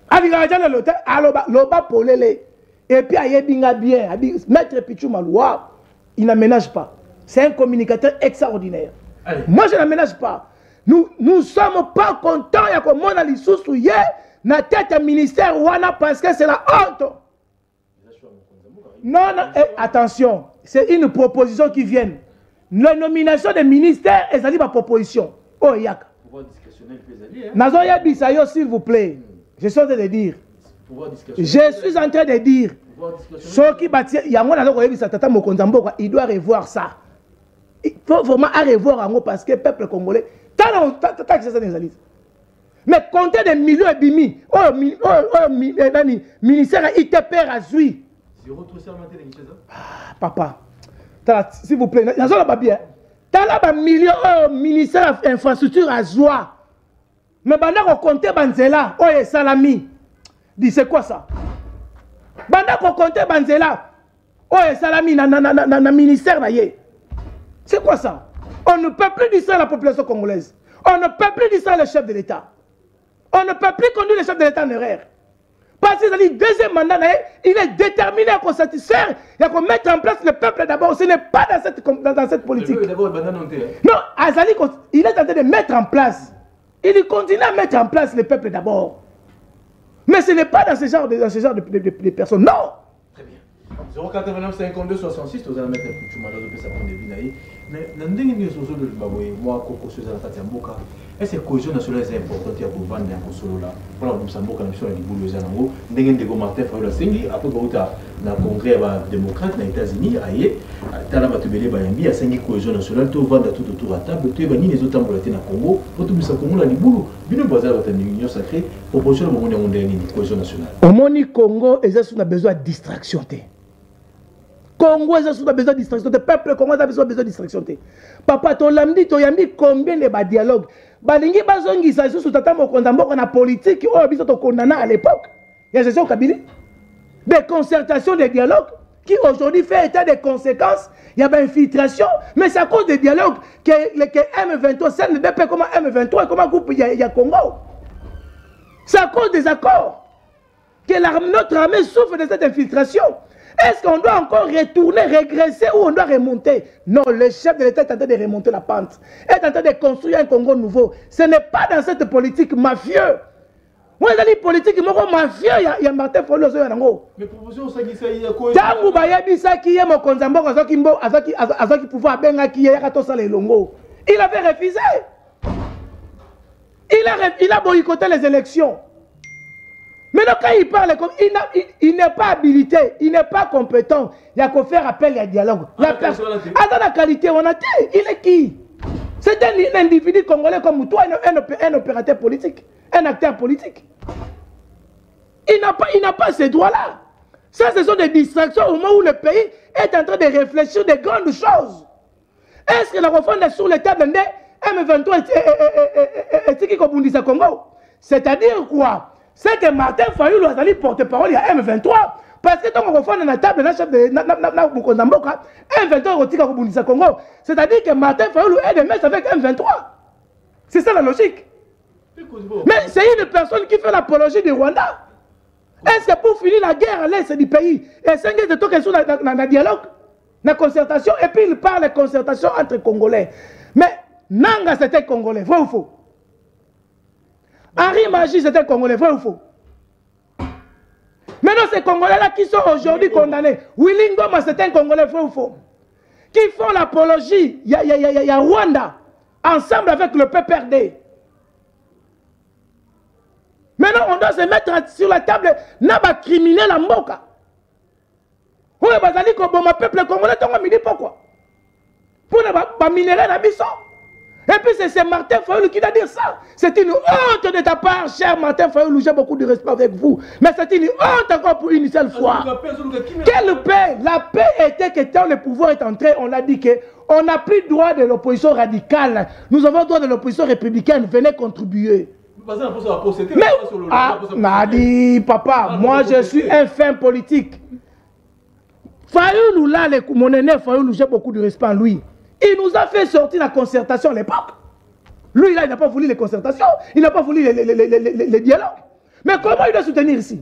alinga jalo loté aloba loba polele et puis ayebinga bien maître Pichou Maloua il n'aménage pas c'est un communicateur extraordinaire. Allez. Moi je n'aménage pas nous sommes pas contents ya ko mona lisusu ye na tête ministère wana parce que c'est la honte. Non, attention, c'est une proposition qui vient. La nomination des ministères est ma proposition. Oh, Yaka. Pouvoir discrétionnel peut aller. Nazoya Bisayo, s'il vous plaît. Je suis en train de dire. Je suis en train de dire. Ceux qui bâtissent, il y a un monde il doit revoir ça. Il faut vraiment revoir parce que le peuple congolais. Mais compter des millions et demi. Ministère ITP Razui. Papa. S'il vous plaît. Il y a un million ministère infrastructure à Zoua. Mais maintenant on compte Banzela. Oh, Salami. Dis c'est quoi ça? Maintenant on compte Banzela. Oh, Salami, na ministère. C'est quoi ça? On ne peut plus dire ça à la population congolaise. On ne peut plus dire ça le chef de l'État. On ne peut plus conduire le chef de l'État en erreur. Parce que le deuxième mandat, il est déterminé à satisfaire et à mettre en place le peuple d'abord. Ce n'est pas dans cette politique. Non, Azali, il est en train de mettre en place. Il continue à mettre en place le peuple d'abord. Mais ce n'est pas dans ce genre de personnes. Non! Très bien. 089 52 66, vous allez mettre un peu de malheur de ça prendre des vies. Mais dans les choses de moi, est-ce que la cohésion nationale est importante pour vendre un solo là? Voilà, nous sommes beaucoup dans les boulots des anneaux. N'engagez des Martin Fayulu Sengi, après vous êtes dans le congrès démocrate aux États-Unis, aïe, t'as la batubélé bayambi, à Sengi cohésion nationale, tout vendre tout autour à table, tu es banni les autres ambulatés dans le Congo, pour tout le Congo là les boulots. Bien bazar dans une union sacrée, proposition de mon cohésion nationale. Au Moni Congo, ils ont besoin de distraction. Congo, ils ont besoin de distraction. Le peuple Congo a besoin de distraction. Papa, tu as dit combien de dialogues? Balingi bazongi sa sous tata mokonda mboko na politique o biso to condamné à l'époque. Il y a gestion Kabila. Des concertations, des dialogues qui aujourd'hui fait état des conséquences. Il y a une infiltration, mais c'est à cause des dialogues que M23, c'est le BP comme M23 comme un groupe il y a Congo. C'est à cause des accords que notre armée souffre de cette infiltration. Est-ce qu'on doit encore retourner, régresser ou on doit remonter? Non, le chef de l'État est en train de remonter la pente. Est en train de construire un Congo nouveau. Ce n'est pas dans cette politique mafieuse. Moi, dans les politiques mafieux, il y a Martin Fayulu. Mais proposition, ça qui y a quoi? Tangu bayebisa ki ye mokonzambo azaki pouvoir benga ki ye katosa le longo. Il avait refusé. Il a boycotté les élections. Maintenant, quand il parle, il n'est pas habilité, il n'est pas compétent. Il y a qu'à faire appel à dialogue. Dans la qualité, on a dit, il est qui? C'est un individu congolais comme toi, un opérateur politique, un acteur politique. Il n'a pas ces droits-là. Ça, ce sont des distractions au moment où le pays est en train de réfléchir des grandes choses. Est-ce que la refonte est sur les tables de M23 et qui Kobundisa Congo? C'est-à-dire quoi? C'est que Martin Fayulu a dit porte-parole à M23. Parce que quand on refait dans la table, M23 Congo. C'est-à-dire que Martin Fayulu est de mettre avec M23. C'est ça la logique. Mais c'est une personne qui fait l'apologie du Rwanda. Est-ce que pour finir la guerre à l'est du pays, et c'est de tout question dans le dialogue, dans la concertation, et puis il parle de concertation entre Congolais. Mais Nanga c'était Congolais, vrai ou faux? Henri Magie, c'était Congolais, vrai ou faux? Maintenant, ces Congolais-là qui sont aujourd'hui condamnés, Willy Ngoma, c'est un Congolais, vrai ou faux? Qui font l'apologie, il y a Rwanda, ensemble avec le PPRD. Maintenant, on doit se mettre sur la table, n'a pas criminel la mboka. Oui, bazali ko bon, ma peuple congolais, on me dit pourquoi? Pour ne pas minérer la mission. Et puis c'est Martin Fayulu qui doit dire ça. C'est une honte de ta part, cher Martin Fayulu. J'ai beaucoup de respect avec vous. Mais c'est une honte encore pour une seule fois. Quelle paix? La paix était que quand le pouvoir est entré, on a dit qu'on n'a plus droit de l'opposition radicale. Nous avons droit de l'opposition républicaine. Venez contribuer. Mais, Nadi, papa, moi je suis un fin politique. Fayulu, là, mon aîné Fayulu, j'ai beaucoup de respect en lui. Il nous a fait sortir la concertation à l'époque. Lui, là, il n'a pas voulu les concertations. Il n'a pas voulu les dialogues. Mais comment il doit soutenir ici?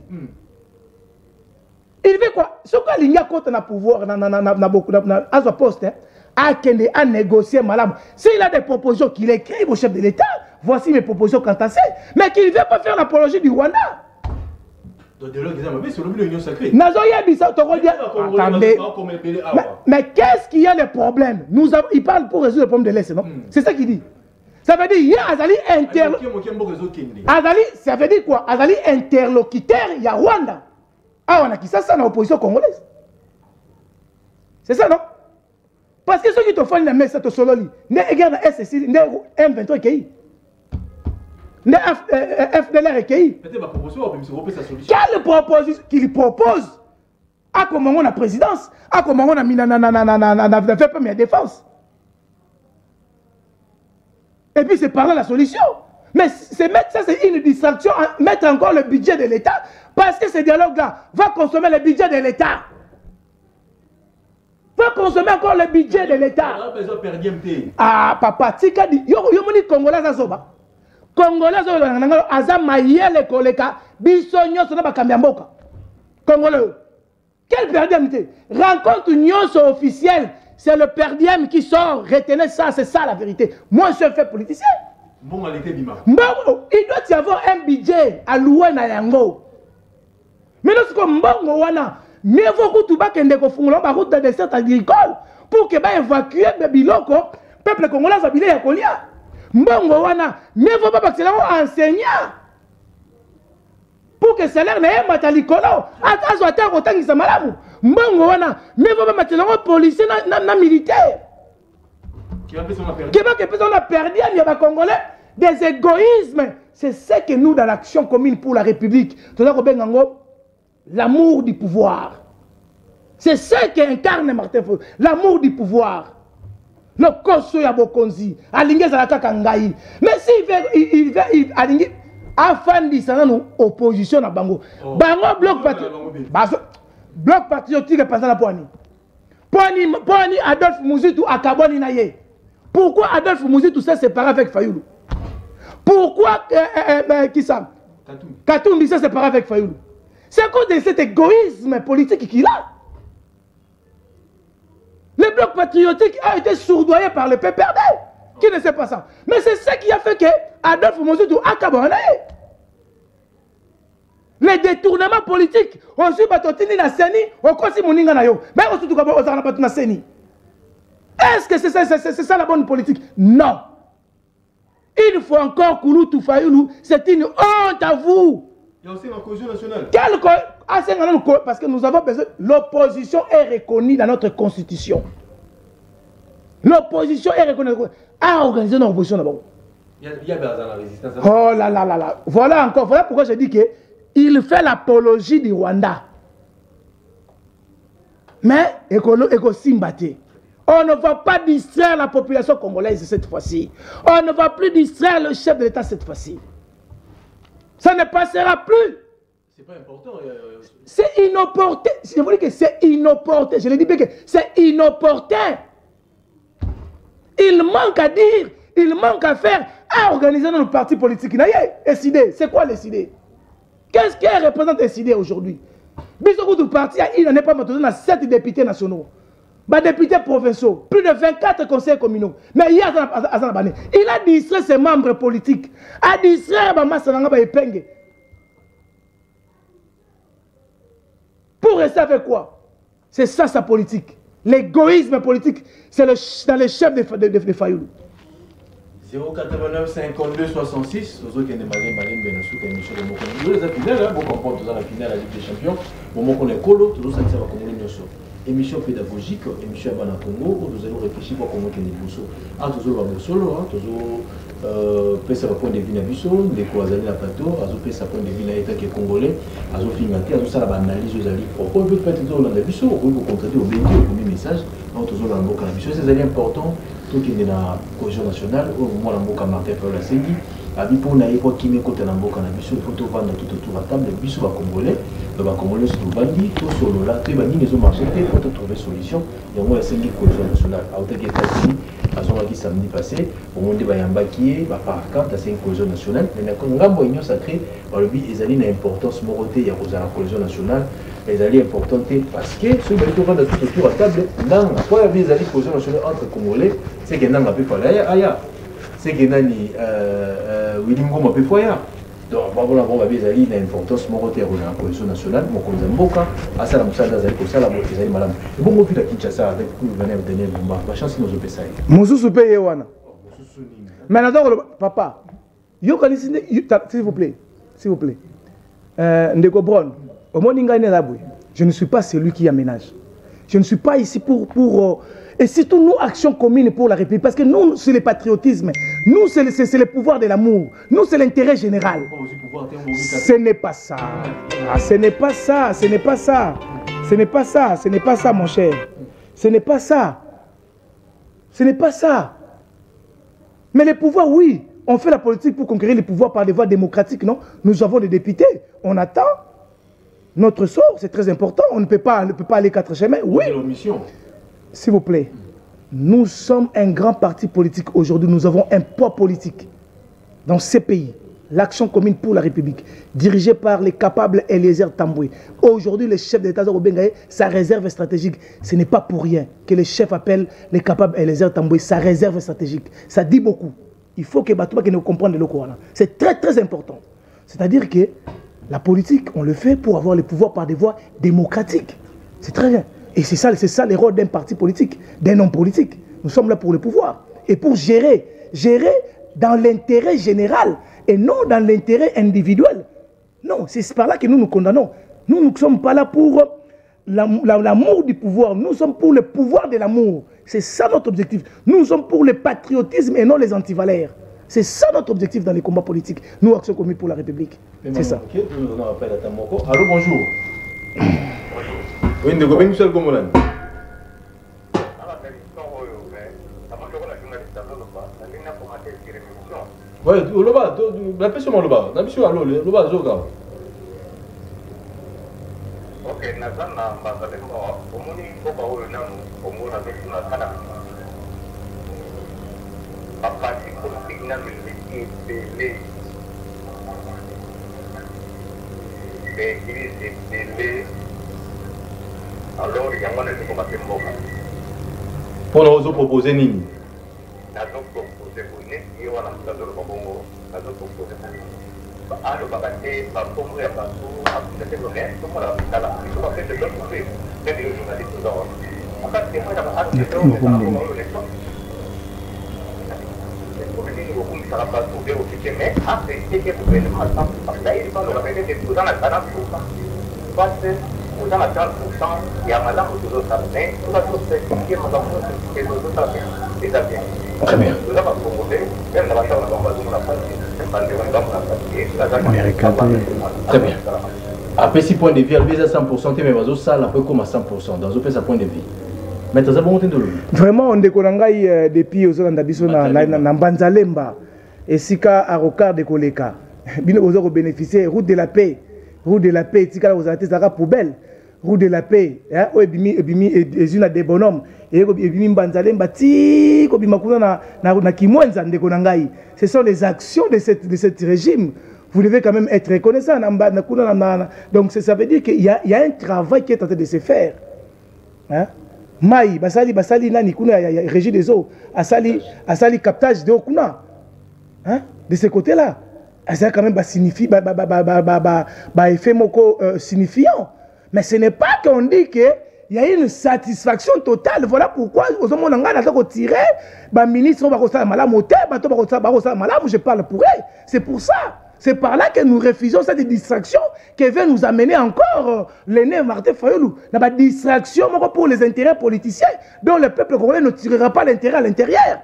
Il veut quoi? Ce qu'il y a contre le pouvoir, à ce poste, à négocier malade. S'il a des propositions qu'il écrit au chef de l'État, voici mes propositions quant à ça. Mais qu'il ne veut pas faire l'apologie du Rwanda. Attendez. Mais qu'est-ce qu'il y a le problème? Il parle pour résoudre le problème de l'Est, non? C'est ça qu'il dit. Ça veut dire, il y a Azali Azali, ça veut dire quoi? Azali interlocuteur, il y a Rwanda. Ah, on a qui ça dans l'opposition congolaise. C'est ça, non? Parce que ceux qui te font une messe, c'est solo. Ne regarde SSI, ne M23 qui ne FDLR qui. Peut-être ma proposition, mais c'est sa solution. Quelle proposition qu'il propose? À comment on a présidence? À comment on a mis na fait première défense? Et puis c'est par là la solution. Mais c'est mettre ça, c'est une distraction, mettre encore le budget de l'État, parce que ce dialogue-là va consommer le budget de l'État. Va consommer encore le budget de l'État. Ah, papa, tika di, yo moni Congolais azoba. Congolais azoba, azam mayele koleka, bisonyo sona bakambi mboka. Congolais. Quel perdième? Rencontre union officielle. C'est le perdiem qui sort. Retenez ça, c'est ça la vérité. Moi, je suis fait politicien. Bon, il doit y avoir un budget alloué na yango. Mais lorsque mbongo wana, mieux vaut que tout bas qu'un décoffront par route de dessert agricole pour que ba évacuer le biloko, peuple congolais a bilé ya kolia. Mbongo wana, mieux vaut pas que c'est là enseignant. Pour que le salaire n'ait pas de l'école. Attends, attends, autant qu'il s'en malamu. Mbongo wana, mais vous mettez le policier na militaire. Qui va on a perdu les Congolais des égoïsmes. C'est ce que nous dans l'action commune pour la République, l'amour du pouvoir. C'est ce qu'incarne Martin Fayulu, l'amour du pouvoir. Le koso ya bokonzi, alinge zalaka kangai. Mais s'il veut alinge afandi sana nous opposition à bango. Bango bloc patriotique. Bloc patriotique passant la poignée. Poignée Adolphe Muzitu akaboni na ye. Pourquoi Adolphe Muzitu s'est séparé avec Fayulu? Pourquoi qui ça? Katumbi s'est séparé avec Fayulu. C'est à cause de cet égoïsme politique qu'il a. Le bloc patriotique a été sourdoyé par le PPRD. Qui ne sait pas ça? Mais c'est ça qui a fait que Adolphe Muzitu akaboni na ye. Les détournements politiques, on suit Batotini na Seni, on continue Moninga na yo. Mais on suit tout comme on s'en na Seni. Est-ce que c'est ça la bonne politique? Non. Il faut encore Kouloutou Fayulu, c'est une honte à vous. Il y a aussi la cohésion nationale. Parce que nous avons besoin. L'opposition est reconnue dans notre constitution. L'opposition est reconnue. Ah, organiser une opposition d'abord. Il y a la résistance. Oh là là là là. Voilà encore. Voilà pourquoi je dis que il fait l'apologie du Rwanda. Mais, éco Simbate. On ne va pas distraire la population congolaise cette fois-ci. On ne va plus distraire le chef de l'État cette fois-ci. Ça ne passera plus. C'est pas important. C'est inopportun. Je vous dis que c'est inopportun. Je le dis bien que c'est inopportun. Il manque à dire, il manque à faire, à organiser nos partis politiques. SID, c'est quoi les idées? Qu'est-ce qu'elle représente SID aujourd'hui? Bisoko du parti, il n'en est pas maintenant, on a 7 députés nationaux. Bah, députés provinciaux, plus de 24 conseils communaux. Mais il a distrait ses membres politiques. A distrait les pour rester avec quoi? C'est ça sa politique. L'égoïsme politique, c'est dans les chefs de Fayulu. 089 52 66, aux autres qui ont demandé émission de Mokone. Nous les finale, vous comprenez dans la finale à la Ligue des Champions. Au moment qu'on est colo, tous ça va comme émission pédagogique, émission à Congo, où nous allons réfléchir pour comment on est Bousso. Ah, toujours à Solo, toujours pesa point de vue na biso, des croisés la plateau, azo pesa point de vue na état qui est congolais, azo fingaté, azo ça la analyse aux alliés propos, peut peut-être toujours dans la biso, ou vous contacter au BD, au premier message, non toujours dans le mot la biso, c'est alliés important, tout qui est dans la cohésion nationale, au moment la mot Martin Fayulu la Sengi, abi pour na yepo qui me côté na mot na biso, il faut tout vendre tout autour à table, biso va congolais. Les Congolais sont bandits, tout solo là, tout bandits les ont marché, il faut trouver solution. Il y a moins de 5 cohésion nationale. À Outa États-Unis, à son qui samedi passé, au monde de Bayamba qui est, par quand à 5 cohésion nationale, mais quand on a une union sacrée, le but est d'aller à l'importance morotée, il y a la cohésion nationale, les alliés importants parce que ceux qui vont vendre tout autour à table, non, quoi il y a des alliés cohésion nationale entre Congolais, c'est qu'il y a un peu de aya, c'est qu'il y a William Goma peu foyer. Donc, on va bien aller dans l'importance morotée de la cohésion nationale, mon collègue Mboka, à ça la moussade d'Azali, ça la beauté d'Azali Malam. Et bon, on fait la Kinshasa avec vous, venez de donner ma chance, nous opé ça. Moussou Soupé Yewana. Maintenant, papa, s'il vous plaît, Ndeko Bron, je ne suis pas celui qui aménage. Je ne suis pas ici pour et surtout nous, action commune pour la République. Parce que nous, c'est le patriotisme. Nous, c'est le pouvoir de l'amour. Nous, c'est l'intérêt général. Ce n'est pas ça. Ah, ce n'est pas ça. Ce n'est pas ça. Ce n'est pas ça. Ce n'est pas ça, mon cher. Ce n'est pas ça. Ce n'est pas ça. Mais les pouvoirs, oui. On fait la politique pour conquérir les pouvoirs par des voies démocratiques, non? Nous avons des députés. On attend notre sort. C'est très important. On ne peut pas aller quatre chemins. Oui. S'il vous plaît, nous sommes un grand parti politique aujourd'hui. Nous avons un poids politique dans ces pays. L'action commune pour la République, dirigée par les capables Eliezer Tamboué. Aujourd'hui, le chef d'État, sa réserve stratégique, ce n'est pas pour rien que le chef appelle les capables Eliezer Tamboué sa réserve stratégique. Ça dit beaucoup. Il faut que Batouba nous comprenne le Coran. C'est très très important. C'est-à-dire que la politique, on le fait pour avoir le pouvoir par des voies démocratiques. C'est très bien. Et c'est ça le rôle d'un parti politique, d'un homme politique. Nous sommes là pour le pouvoir et pour gérer dans l'intérêt général et non dans l'intérêt individuel. Non, c'est par là que nous nous condamnons. Nous ne sommes pas là pour l'amour du pouvoir, nous sommes pour le pouvoir de l'amour. C'est ça notre objectif. Nous sommes pour le patriotisme et non les antivalaires. C'est ça notre objectif dans les combats politiques. Nous, Action Commune pour la République. C'est ça. Allô, bonjour. Oui, nous sommes seul comme on oui, Loba, la personne Loba, la mission Loba, Zoga. Ok, Nazana, Mazalemo, Omuni, Koba, Omuna, Nakana. Papa, politique n'a milité, alors, il y a un peu de combattre. Pour nous proposer Nini. Très bien. Très bien. Après 6 points de vie, elle vise à 100%, mais elle ça un peu comme à 100%. Dans un point de vie. Mais tu as bon de vraiment, on décolle depuis aux Andabiso na Banzalemba et Sika à Rocard de Koleka. Bino aux bénéficier route de la paix, Tika aux artistes à poubelle. Route de la paix, ebimi ezuna des bonhommes et ebimi Banzalemba ti ko bimakuna na kimwenza ndeko nangai. Ce sont les actions de cette régime. Vous devez quand même être reconnaissant. Donc ça veut dire qu'il y a un travail qui est en train de se faire. Hein? Maï, basali nani kuna régie des eaux, asali captage de kuna. Hein? De ce côté-là, ça quand même signifie effet moko signifiant. Mais ce n'est pas qu'on dit qu'il y a une satisfaction totale. Voilà pourquoi aux hommes on a tiré, ministre je parle pour elle. C'est pour ça. C'est par là que nous refusons cette distraction qui veut nous amener encore l'aîné Martin Fayoulou. La distraction pour les intérêts politiciens dont le peuple congolais ne tirera pas l'intérêt à l'intérieur.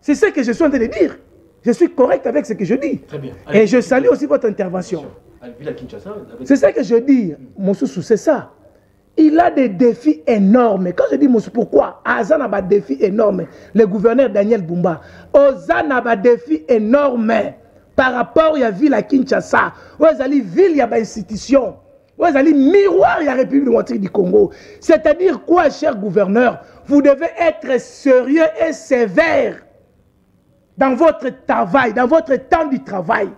C'est ce que je suis en train de dire. Je suis correct avec ce que je dis. Très bien. Et je salue aussi votre intervention. C'est ce que je dis, Moussoussou, c'est ça. Il a des défis énormes. Quand je dis Moussou, pourquoi? Azan a des défis énormes. Le gouverneur Daniel Bumba. Ozan a des défis énormes. Par rapport à la ville à Kinshasa, où il y a ville, il y a des institutions, où il y a miroir, il y a la République démocratique du Congo. C'est-à-dire quoi, cher gouverneur? Vous devez être sérieux et sévère dans votre travail, dans votre temps du travail,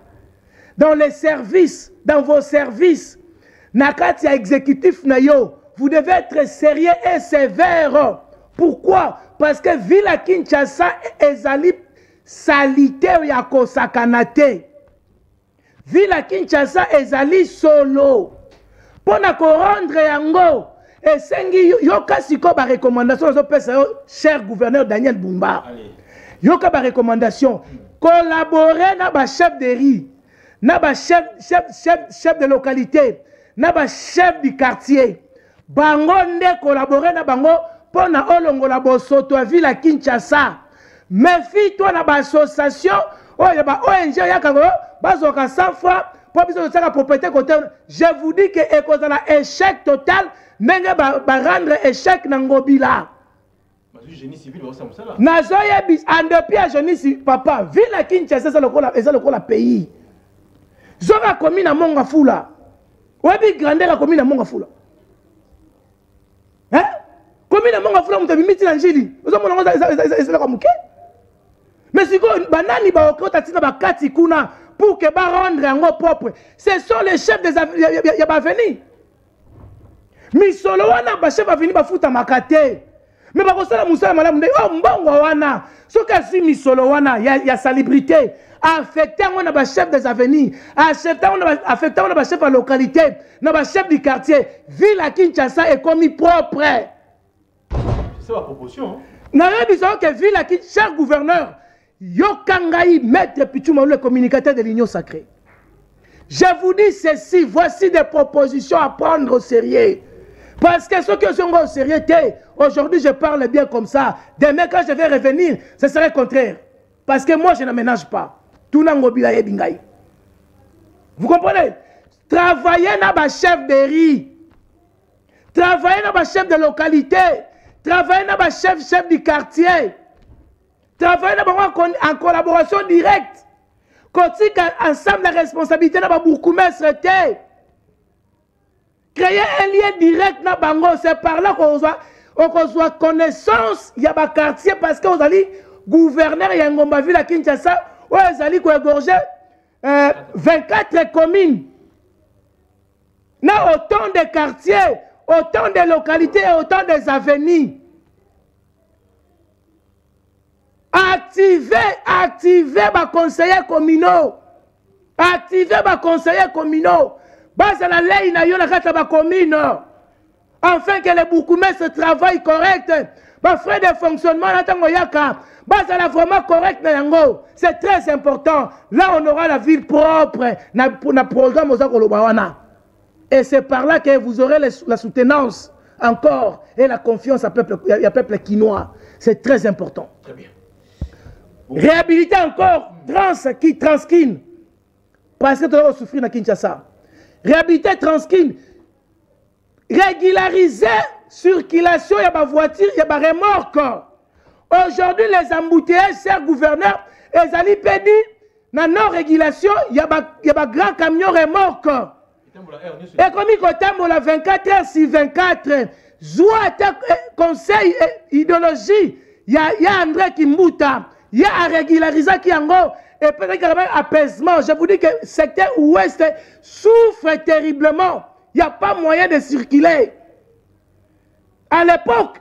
dans les services, dans vos services. Nakati exécutif nayo, vous devez être sérieux et sévère. Pourquoi? Parce que ville à Kinshasa ezali salite ya kosakanate. Ville Kinshasa ezali solo. Pona ko rendre yango. Et sengi yoka siko ba recommandation zo pesa yo cher gouverneur Daniel Bumba. yoka ba recommandation collaborer na ba chef de riz na ba chef de localité na ba chef du quartier bango nde collaborer na bango pona olongola bosoto a ville à Kinshasa. Méfie-toi na ba association oya ba ONG yakango bazoka 100 fois pour biso tsaka propriété côté. Je vous dis que ekoza na échec total ndenge ba rendre échec na ngobila. Génie civil va ça là. Nazoya bis en depuis à génie civil papa ville à Kinshasa ça le pays. Zoka commune na Monga Fula. Obi grandeur commune na Monga Fula. Hein? Commune na Monga Fula mutabi miti na njili. Ozo mona ça comme que. Mais si banani ba okota tina ba kati kuna pour que ba rendre en propre. Ce sont les chefs des ya ba venir. Misolo wana ba chef va venir ba futa makate. Mais ba kosala musala malamu ndé oh mbongo wana. Soka si misolo wana ya salubrité. Affectant on a ba chef des avenirs, affectant on a ba chef de localité, na ba chef du quartier. Ville à Kinshasa est commis propre. C'est la proposition. Na besoin que ville à Kinshasa, cher gouverneur, Yokangai maître Pichuma le communicateur de l'Union sacrée. Je vous dis ceci, voici des propositions à prendre au sérieux. Parce que ceux qui sont au sérieux, aujourd'hui je parle bien comme ça. Demain quand je vais revenir, ce serait le contraire. Parce que moi je ne ménage pas. Tout n'a pas de bingaï. Vous comprenez? Travailler dans le chef de riz. Travailler dans le chef de localité. Travailler dans le chef du quartier. Travailler en collaboration directe. Quand ensemble la responsabilité n'a pas beaucoup de créer un lien direct dans Bango, c'est par là qu'on soit connaissance, il y a un quartier parce que vous allez gouverneur et Ngomba ville à Kinshasa, où vous allez égorger 24 communes. Il y a autant de quartiers, autant de localités et autant des avenirs. Activez les conseillers communaux. Activez les conseillers communaux. Base à la lei na yona kata ba commune. Afin que les bourgmestres travaillent correct. Ba frais de fonctionnement na tango yaka. Base à la vraiment correct na yango. C'est très important. Là on aura la ville propre na programme aux akolobawana. Et c'est par là que vous aurez la soutenance encore et la confiance à peuple quinois. C'est très important. Très bien. Réhabiliter encore Transkin. Parce que tu vas souffrir dans Kinshasa. Réhabiliter Transkin. Régulariser circulation, il y a ma voiture, il y a ma remorque. Aujourd'hui, les embouteillages, cher gouverneur, les alliés pédis, dans nos régulations, il y a ma grand camion remorque. Et comme il y 24 heures sur 24, Zoua conseil idéologie, il y a André Kimbuta, il y a un régularisateur qui est en gros. Et peut-être qu'il y a un apaisement. Je vous dis que le secteur ouest souffre terriblement. Il n'y a pas moyen de circuler. À l'époque,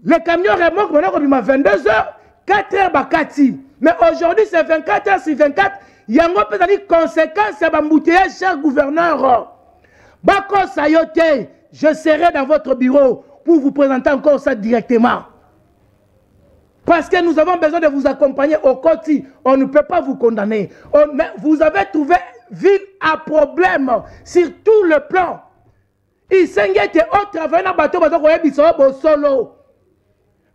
le camion remorque, maintenant, on a 22 heures, 4 heures, bakati. Mais aujourd'hui, c'est 24 heures sur 24. Il y a une conséquence à l'embouteillage, cher gouverneur. Bako Sayote, je serai dans votre bureau pour vous présenter encore ça directement. Parce que nous avons besoin de vous accompagner au quotidien. On ne peut pas vous condamner. Mais vous avez trouvé ville à problème sur tout le plan. Il s'engage au travail dans le bateau, solo.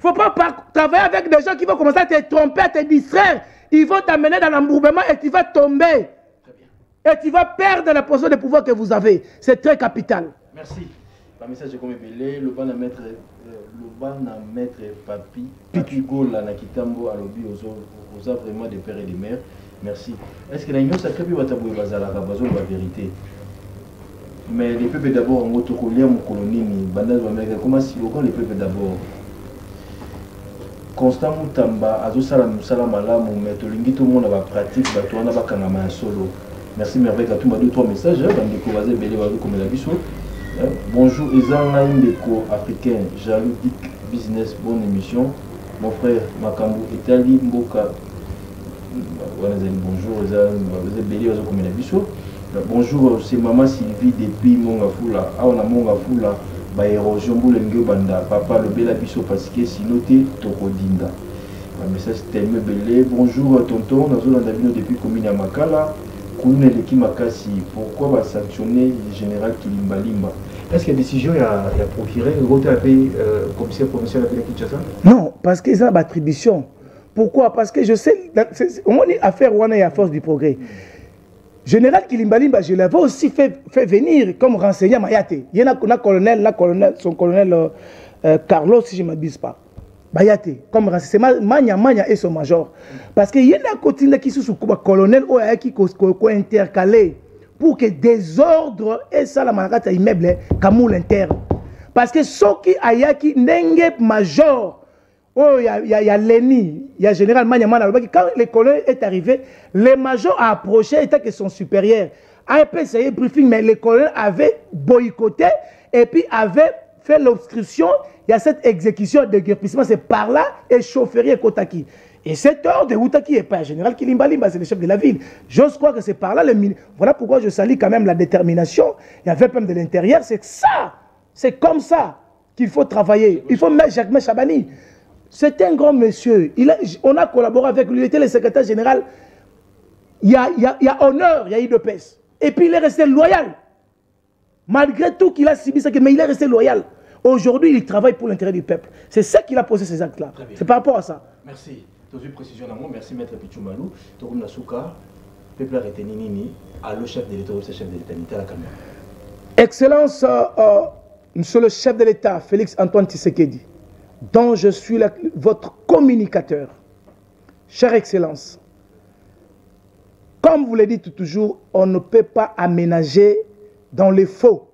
Il ne faut pas travailler avec des gens qui vont commencer à te tromper, à te distraire. Ils vont t'amener dans l'embourbement et tu vas tomber. Et tu vas perdre la position de pouvoir que vous avez. C'est très capital. Merci. Par message comme belé, le ban à mettre Papi Gola na Kitambo à l'obi aux vraiment des pères et des mères. Merci. Est-ce que l'Union sacrée peut être bazala la vérité? Mais les peuples d'abord en autocollier mon colonie bandage américain comment si les peuples d'abord Constant Moutamba azo salam malamu mais tout le monde va pratique bato wana bakangama solo. Merci merveille à tout ma deux trois messages bandi ko baze belé bazo comme la biso. Bonjour Ezanga Indeko africain, Jalou Business, bonne émission. Mon frère Makambu Italie Mboka. Bonjour Ezanga comme la biso. Bonjour, c'est Maman Sylvie depuis Mongafula. Ah, on a Mongafula. Bah, érosion boulengé banda. Papa le bel abisso parce que sinon t'es tokodinda. Un message tellement belé. Bonjour tonton, nous avons depuis commune à Makala. Commune de Makasi. Pourquoi va sanctionner le général Kilimba Limba? Est-ce qu'il y a une décision à procurer le commissaire provincial de Kinshasa? Non, parce qu'ils ont l'attribution. Pourquoi? Parce que je sais, on est affaire Wana et à force du progrès. Général Kilimba Limba, je l'avais aussi fait venir comme renseignement Mayate. Il y a un colonel, son colonel Carlos, si je ne m'abuse pas. Bayate, comme renseignement, Manya et son major. Parce qu'il y a un côté qui sous le colonel qui intercalé pour que désordre et ça la managata immeuble Kamoul interne. Parce que ceux qui ayaki n'enge major, oh il y a Lenny, il y a général Manyamana, quand le colonel est arrivé, le major a approché état que son supérieur a essayé briefing, mais le colonel avait boycotté et puis avait fait l'obstruction. Il y a cette exécution de guerpissement, c'est par là et chaufferie Kotaki. Et cet ordre de Outaki n'est pas un général Kilimba Limba, c'est le chef de la ville. J'ose croire que c'est par là le ministre. Voilà pourquoi je salue quand même la détermination. Il y avait même de l'intérieur, c'est ça. C'est comme ça qu'il faut travailler. Il faut mettre Jacques Chabani. C'est un grand monsieur. On a collaboré avec lui, il était le secrétaire général. Il y a honneur, il y a IDPS. Et puis il est resté loyal. Malgré tout qu'il a subi ça, mais il est resté loyal. Aujourd'hui, il travaille pour l'intérêt du peuple. C'est ça qu'il a posé ces actes-là. C'est par rapport à ça. Merci. Dans une précision à moi, merci Maître Pichoumalou. Torum Nasuka, peuple arrêté Nini, allo chef de l'État, chef de l'État, Nita la caméra. Excellence, monsieur le chef de l'État, Félix Antoine Tshisekedi, dont je suis votre communicateur. Chère Excellence, comme vous le dites toujours, on ne peut pas aménager dans les faux.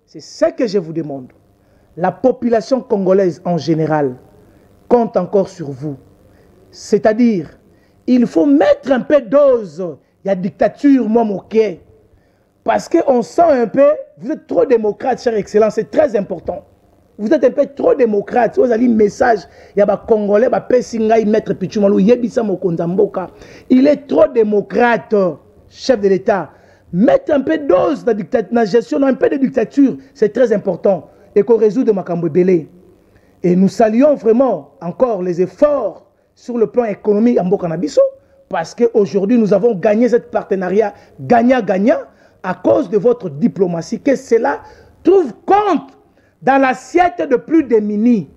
C'est ce que je vous demande. La population congolaise en général compte encore sur vous. C'est-à-dire, il faut mettre un peu dose. Il y a dictature, moi, ok. Parce qu'on sent un peu, vous êtes trop démocrate, chère Excellence, c'est très important. Vous êtes un peu trop démocrate. Vous avez un message, il y a des Congolais, Maître Pichoumalou, il est trop démocrate, chef de l'État. Mettre un peu de dose dans la gestion, un peu de dictature, c'est très important. Et qu'on résout de Makambo Belé. Et nous saluons vraiment encore les efforts sur le plan économique en Bokanabiso, parce qu'aujourd'hui nous avons gagné ce partenariat gagnant-gagnant à cause de votre diplomatie, que cela trouve compte dans l'assiette de plus démunis.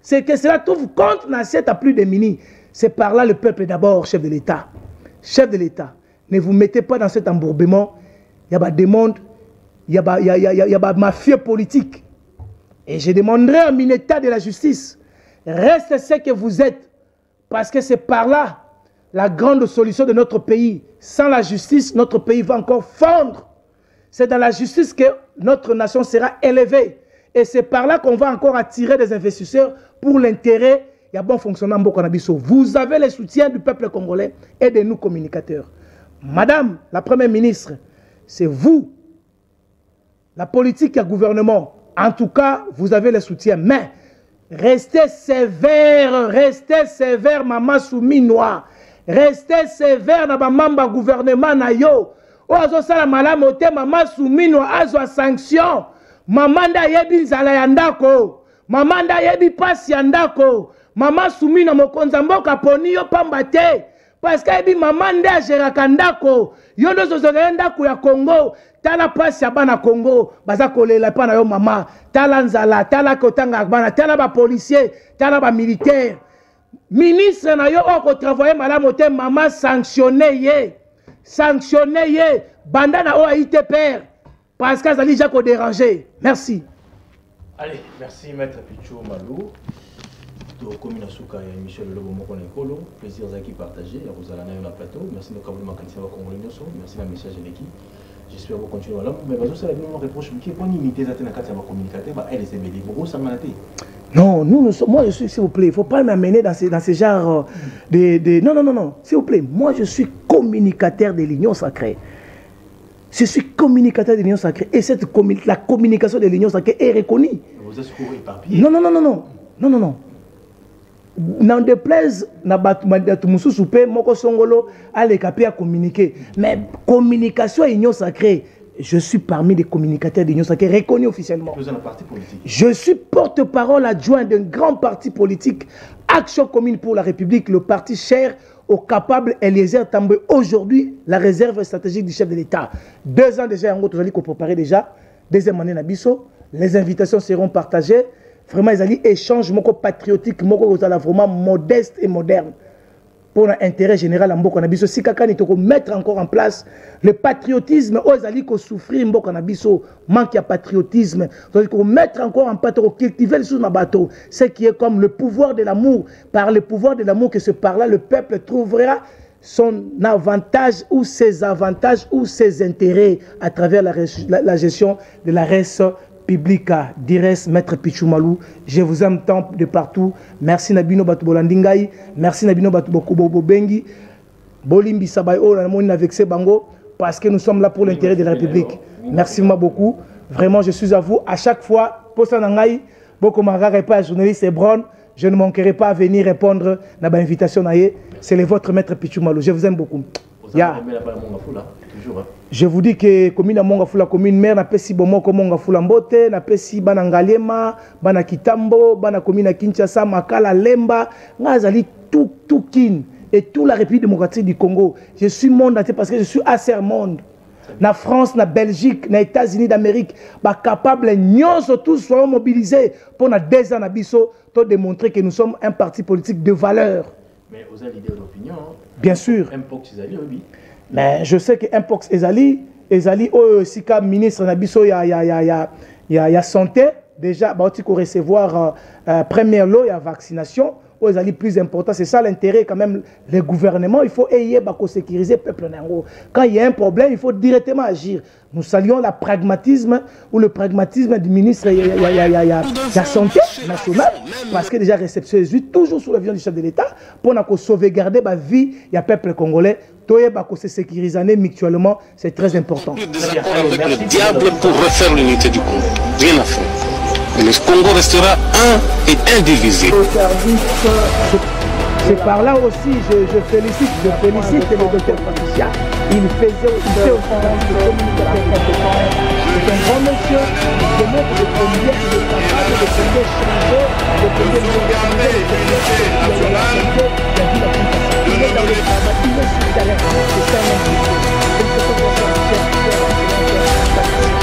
C'est que cela trouve compte dans l'assiette à plus démunis. C'est par là le peuple d'abord, chef de l'État. Chef de l'État. Ne vous mettez pas dans cet embourbement. Il y a des mondes, il y a des mafieux politiques. Et je demanderai au ministère de la Justice, reste ce que vous êtes. Parce que c'est par là la grande solution de notre pays. Sans la justice, notre pays va encore fondre. C'est dans la justice que notre nation sera élevée. Et c'est par là qu'on va encore attirer des investisseurs pour l'intérêt. Il y a bon fonctionnement. Vous avez le soutien du peuple congolais et de nous communicateurs. Madame la Première ministre, c'est vous, la politique et le gouvernement. En tout cas, vous avez le soutien. Mais restez sévère, maman Souminois. Restez sévère dans le gouvernement. Ozo sala malamote, maman Souminois, azo sanction. Maman da yebi nzala yandako. Maman da yebi pasi yandako. Maman Souminois mokonzamboka poni yo pambate. Parce que maman nda geraka ndako yo ndo zozozela ndako ya Congo tala pasi ya bana Congo baza kolela pa na yo mama tala nzala tala kotanga bana tala ba policier tala ba militaire ministre na yo oko travailler malamu te maman sanctionner ye banda na o ITPR parce que ça déjà ko déranger. Merci. Allez, merci Maître Pichoumalou. Comme une souka et Michel Lobo Mokonekolo, plaisir à qui partager, à vous allez dans le plateau. Merci de vous avoir merci la message de l'équipe. J'espère que vous continuez là. Mais vous allez nous reprocher qui est pas limité à la communicateur, elle est mêlée. Vous ça m'a été. Non, moi je suis, s'il vous plaît, il ne faut pas m'amener dans ces genres de... Non, s'il vous plaît, moi je suis communicateur de l'Union sacrée. Je suis communicateur de l'Union sacrée. Et la communication de l'Union sacrée est reconnue. Vous êtes couru éparpillé. Non. N'en déplaise na batu mususu pe moko songolo ale kapé à communiquer mais communication union sacrée Je suis parmi les communicateurs d'Union Sacrée reconnus officiellement. Vous êtes un parti politique. Je suis porte-parole adjoint d'un grand parti politique, Action Commune pour la République, le parti cher au capable Eliezer Tambwe. Aujourd'hui, la réserve stratégique du chef de l'État. 2 ans déjà, on a préparé déjà. Deuxième année, Nabiso. Les invitations seront partagées. Vraiment, ils ont échange patriotique, vraiment modeste et moderne. Pour l'intérêt général en Mboko Nabiso, si quelqu'un est mettre encore en place le patriotisme, ils allaient souffrir Mboko Nabiso, manque de patriotisme, mettre encore en place, cultiver le sous bateau, ce qui est comme le pouvoir de l'amour, par le pouvoir de l'amour que ce par-là, le peuple trouvera son avantage ou ses avantages ou ses intérêts à travers la gestion de la res publica. Dires Maître Pichoumalou, je vous aime tant de partout. Merci Nabino Batubolandingai, merci Nabino Batubokubo Bengi, Bolimbi Sabay O, avec ces bango, parce que nous sommes là pour l'intérêt de la République. Merci beaucoup. Vraiment, je suis à vous. À chaque fois, pour ça, beaucoup de pas journaliste Hebron, je ne manquerai pas à venir répondre à l'invitation. C'est le votre Maître Pichoumalou. Je vous aime beaucoup. Je vous dis que commune Mongafula, commune mère, n'a pas si bon mot comme Mongafula Mbote, n'a pas si Banangalema, Bana Kitambo, Bana commune Kinshasa, Makala, Lemba, Ngazali, tout kin et toute la République démocratique du Congo. Je suis monde parce que je suis assez monde. Na France, na Belgique, na États-Unis d'Amérique, bah capable nous tous soyons mobilisés pour na 2 ans Nabiso, pour démontrer que nous sommes un parti politique de valeur. Mais vous avez l'idée d'opinion. Bien sûr. Oui. Mais je sais que Impox Ezali, si comme ministre Nabiso, il y a santé, déjà, il faut recevoir première lot, il y a vaccination, Ezali plus important. C'est ça l'intérêt quand même, le gouvernement, il faut sécuriser le peuple. Quand il y a un problème, il faut directement agir. Nous saluons le pragmatisme du ministre, il y a la santé nationale, parce que déjà réception est toujours sous l'avion du chef de l'État, pour sauvegarder la vie du peuple congolais. Se sécuriser mutuellement, c'est très important. Le diable pour refaire l'unité du Congo. Rien à faire. Et le Congo restera un et indivisible. C'est par là aussi, je félicite le docteur Patricia. Il fait aussi c'est un grand monsieur, il démontre de combien il est capable de combien changer, de combien il est